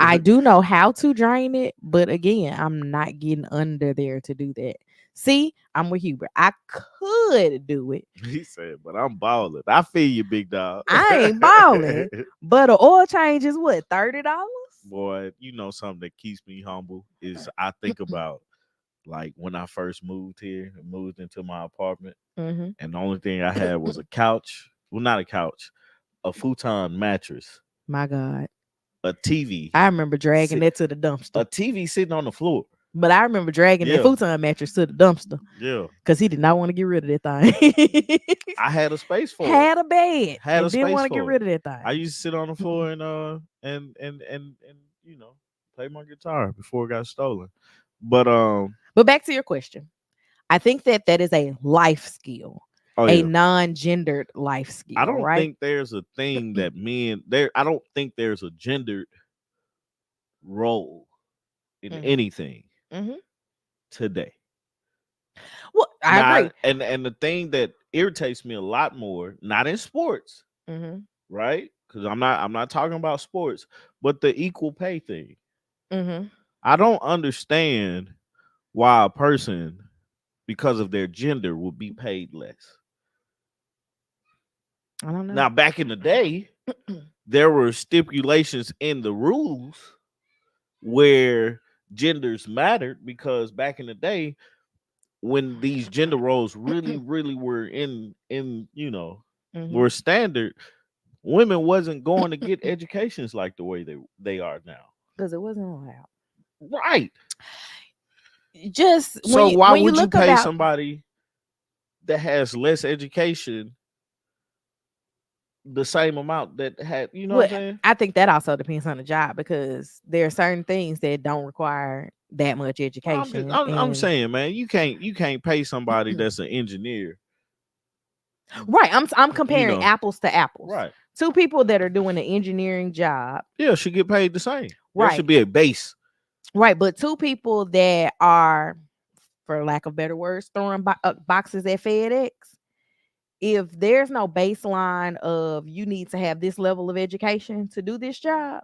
Speaker 2: I do know how to drain it, but again, I'm not getting under there to do that. See, I'm with Hubert. I could do it.
Speaker 1: He said, but I'm balling. I feel you, big dog.
Speaker 2: I ain't balling, but a oil change is what, $30?
Speaker 1: Boy, you know something that keeps me humble is I think about like when I first moved here and moved into my apartment,
Speaker 2: hmm
Speaker 1: and the only thing I had was a couch. Well, not a couch, a futon mattress,
Speaker 2: My God.
Speaker 1: a TV,
Speaker 2: I remember dragging
Speaker 1: sit,
Speaker 2: that to the dumpster.
Speaker 1: a TV sitting on the floor.
Speaker 2: But I remember dragging that
Speaker 1: Yeah,
Speaker 2: futon mattress to the dumpster
Speaker 1: yeah.
Speaker 2: because he did not want to get rid of that thing.
Speaker 1: I had a space for it.
Speaker 2: Had a bed
Speaker 1: Had a
Speaker 2: and didn't
Speaker 1: space
Speaker 2: want to get
Speaker 1: for it.
Speaker 2: rid of that
Speaker 1: I
Speaker 2: thing.
Speaker 1: used to sit on the floor and you know play my guitar before it got stolen. But
Speaker 2: But back to your question. I think that that is a life skill,
Speaker 1: oh
Speaker 2: a
Speaker 1: yeah,
Speaker 2: non-gendered life
Speaker 1: I
Speaker 2: skill,
Speaker 1: don't
Speaker 2: right?
Speaker 1: think there's a thing that men there. I don't think there's a gendered role in
Speaker 2: hmm
Speaker 1: anything
Speaker 2: hmm
Speaker 1: today.
Speaker 2: Well, I
Speaker 1: Now,
Speaker 2: agree.
Speaker 1: and the thing that irritates me a lot more, not in sports,
Speaker 2: hmm
Speaker 1: right? Because I'm not talking about sports, but the equal pay thing.
Speaker 2: hmm
Speaker 1: I don't understand why a person, because of their gender, would be paid less.
Speaker 2: I don't know.
Speaker 1: Now, back in the day, there were stipulations in the rules where genders mattered because back in the day, when these gender roles really were in
Speaker 2: hmm
Speaker 1: were standard, women wasn't going to get educations like the way they are now.
Speaker 2: Because it wasn't allowed.
Speaker 1: Right.
Speaker 2: Just
Speaker 1: So why
Speaker 2: when you
Speaker 1: would you
Speaker 2: look
Speaker 1: pay
Speaker 2: about
Speaker 1: somebody that has less education the same amount that had, you know what
Speaker 2: well,
Speaker 1: I'm saying?
Speaker 2: I think that also depends on the job because there are certain things that don't require that much
Speaker 1: Well, I'm just
Speaker 2: education
Speaker 1: I'm
Speaker 2: and
Speaker 1: saying, man, you can't pay somebody that's an engineer,
Speaker 2: right. I'm
Speaker 1: you
Speaker 2: comparing
Speaker 1: know.
Speaker 2: apples to apples.
Speaker 1: Right.
Speaker 2: Two people that are doing an engineering job,
Speaker 1: Yeah, should get paid the same. There
Speaker 2: right,
Speaker 1: should be a base.
Speaker 2: right, but two people that are, for lack of better words, throwing boxes at FedEx. If there's no baseline of you need to have this level of education to do this job,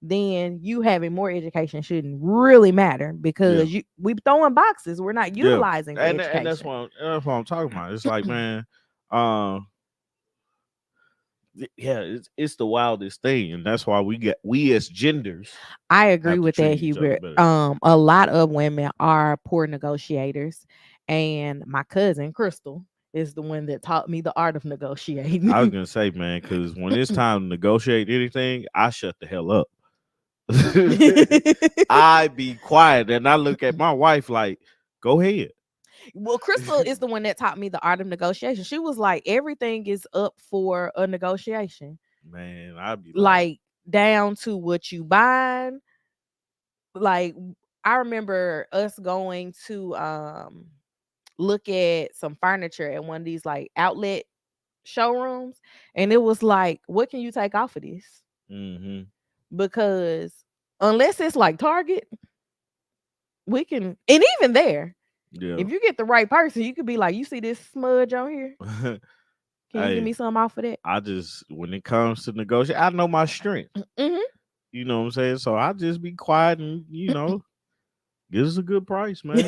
Speaker 2: then you having more education shouldn't really matter
Speaker 1: Yeah.
Speaker 2: because we throwing boxes. We're not
Speaker 1: Yeah.
Speaker 2: utilizing the
Speaker 1: And
Speaker 2: education.
Speaker 1: that's what I'm talking about. It's like, man, uh Yeah, it's the wildest thing, and that's why we as genders
Speaker 2: I agree
Speaker 1: have to
Speaker 2: with that,
Speaker 1: treat each other
Speaker 2: Hubert.
Speaker 1: better.
Speaker 2: A lot of women are poor negotiators, and my cousin Crystal is the one that taught me the art of
Speaker 1: I was
Speaker 2: negotiating.
Speaker 1: gonna say, man, because when it's time to negotiate anything, I shut the hell up. I be quiet, and I look at my wife like, "Go ahead."
Speaker 2: Well, Crystal is the one that taught me the art of negotiation. She was like, everything is up for a negotiation,
Speaker 1: Man, I'd be like,
Speaker 2: like down to what you buying. Like, I remember us going to look at some furniture at one of these like outlet showrooms, and it was like, what can you take off of this?
Speaker 1: mm-hmm,
Speaker 2: Because unless it's like Target, we can, and even there,
Speaker 1: yeah.
Speaker 2: if you get the right person, you could be like, you see this smudge on here? Can you give
Speaker 1: Hey,
Speaker 2: me some off of that?
Speaker 1: I just when it comes to negotiate, I know my strength.
Speaker 2: Hmm.
Speaker 1: You know what I'm saying? So I just be quiet and give us a good price, man.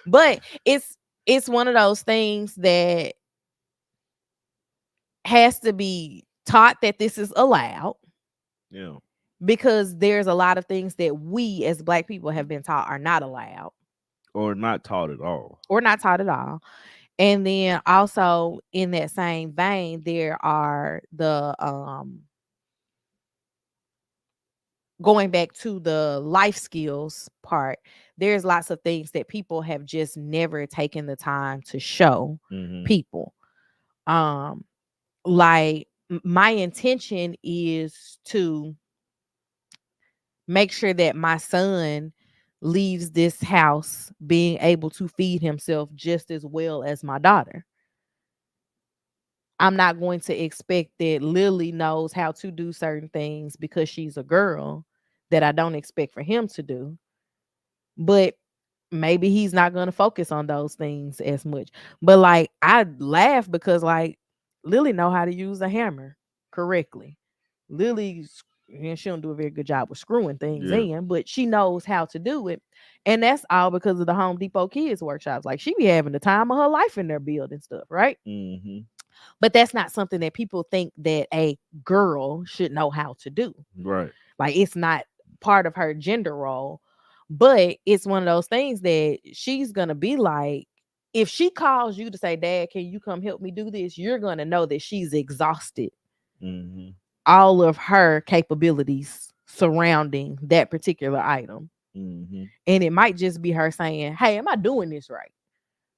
Speaker 2: But it's one of those things that has to be taught that this is allowed,
Speaker 1: Yeah,
Speaker 2: because there's a lot of things that we as black people have been taught are not allowed
Speaker 1: or not taught at all.
Speaker 2: or not taught at all. And then also in that same vein, there are the going back to the life skills part, there's lots of things that people have just never taken the time to show
Speaker 1: Mm-hmm.
Speaker 2: people. Um, like my intention is to make sure that my son leaves this house being able to feed himself just as well as my daughter. I'm not going to expect that Lily knows how to do certain things because she's a girl that I don't expect for him to do. But maybe he's not going to focus on those things as much. But like I laugh because like Lily know how to use a hammer correctly. Lily's, and she don't do a very good job with screwing things
Speaker 1: Yeah.
Speaker 2: in, but she knows how to do it. And that's all because of the Home Depot kids workshops. Like she be having the time of her life in there building stuff, right?
Speaker 1: Mm-hmm.
Speaker 2: But that's not something that people think that a girl should know how to do.
Speaker 1: Right.
Speaker 2: Like it's not part of her gender role. But it's one of those things that she's gonna be like, if she calls you to say, Dad, can you come help me do this? You're gonna know that she's exhausted
Speaker 1: Mm-hmm.
Speaker 2: all of her capabilities surrounding that particular item.
Speaker 1: Mm-hmm.
Speaker 2: And it might just be her saying, hey, am I doing this right?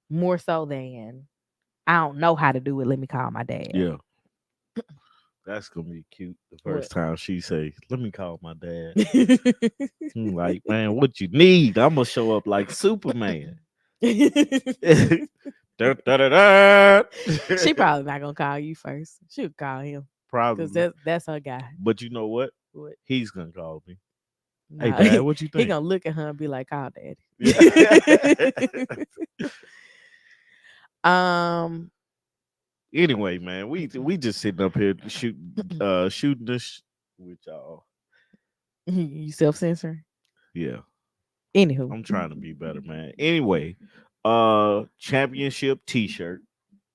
Speaker 2: More so than I don't know how to do it. Let me call my dad.
Speaker 1: Yeah. That's gonna be cute. The
Speaker 2: What?
Speaker 1: first time she say, "Let me call my dad." I'm like, man, what you need? I'm gonna show up like Superman. Da, da, da, da.
Speaker 2: She probably not gonna call you first. She'll call him because
Speaker 1: Probably,
Speaker 2: that's her guy.
Speaker 1: but you know what?
Speaker 2: What?
Speaker 1: He's gonna call me. Hey,
Speaker 2: Nah,
Speaker 1: Dad, what you
Speaker 2: he
Speaker 1: think?
Speaker 2: gonna look at her and be like, "Call daddy."
Speaker 1: Yeah.
Speaker 2: um,
Speaker 1: Anyway, man, we just sitting up here shooting this with y'all.
Speaker 2: you self censoring.
Speaker 1: Yeah,
Speaker 2: Anywho,
Speaker 1: I'm trying to be better, man. Anyway, championship T-shirt.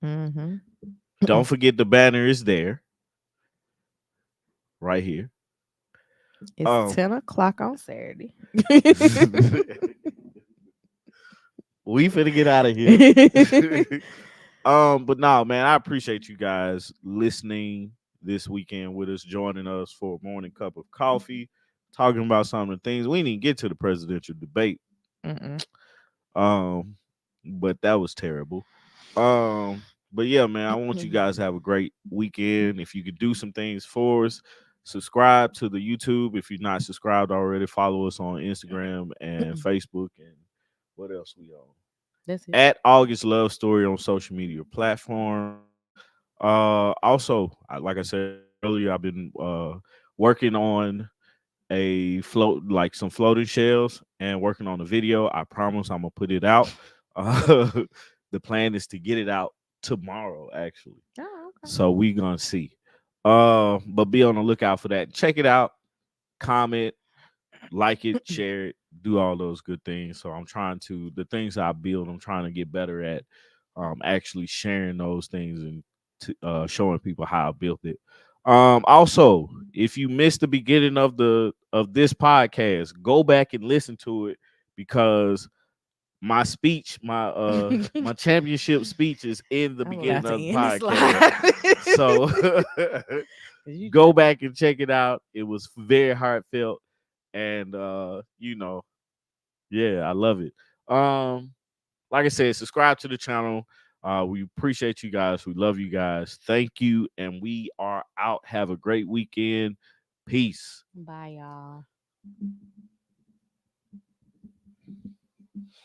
Speaker 2: mm-hmm.
Speaker 1: Don't forget the banner is there, right here.
Speaker 2: It's
Speaker 1: Um,
Speaker 2: 10 o'clock on Saturday.
Speaker 1: we finna get out of here. But no, man, I appreciate you guys listening this weekend with us, joining us for a morning cup of coffee, talking about some of the things. We didn't get to the presidential debate.
Speaker 2: Mm-mm.
Speaker 1: Um, but that was terrible. But yeah, man, I want you guys to have a great weekend. If you could do some things for us, subscribe to the YouTube. If you're not subscribed already, follow us on Instagram and Facebook. And what else we on?
Speaker 2: That's it.
Speaker 1: At August Love Story on social media platforms. Also, like I said earlier, I've been working on a float, like some floating shells, and working on a video. I promise I'm gonna put it out. Uh, the plan is to get it out tomorrow, actually.
Speaker 2: Oh, okay.
Speaker 1: So we gonna see. But be on the lookout for that. Check it out. Comment, like it, share it, do all those good things. So I'm trying to the things I build. I'm trying to get better at actually sharing those things and to showing people how I built it. Also, if you missed the beginning of this podcast, go back and listen to it because my speech, my championship speech is in the
Speaker 2: I'm about
Speaker 1: beginning
Speaker 2: to
Speaker 1: of the
Speaker 2: end this
Speaker 1: podcast.
Speaker 2: live.
Speaker 1: So
Speaker 2: 'Cause you
Speaker 1: go
Speaker 2: trying to
Speaker 1: back and check it out. It was very heartfelt and yeah, I love it. Like I said, subscribe to the channel. We appreciate you guys. We love you guys. Thank you. And we are out. Have a great weekend. Peace.
Speaker 2: bye, y'all.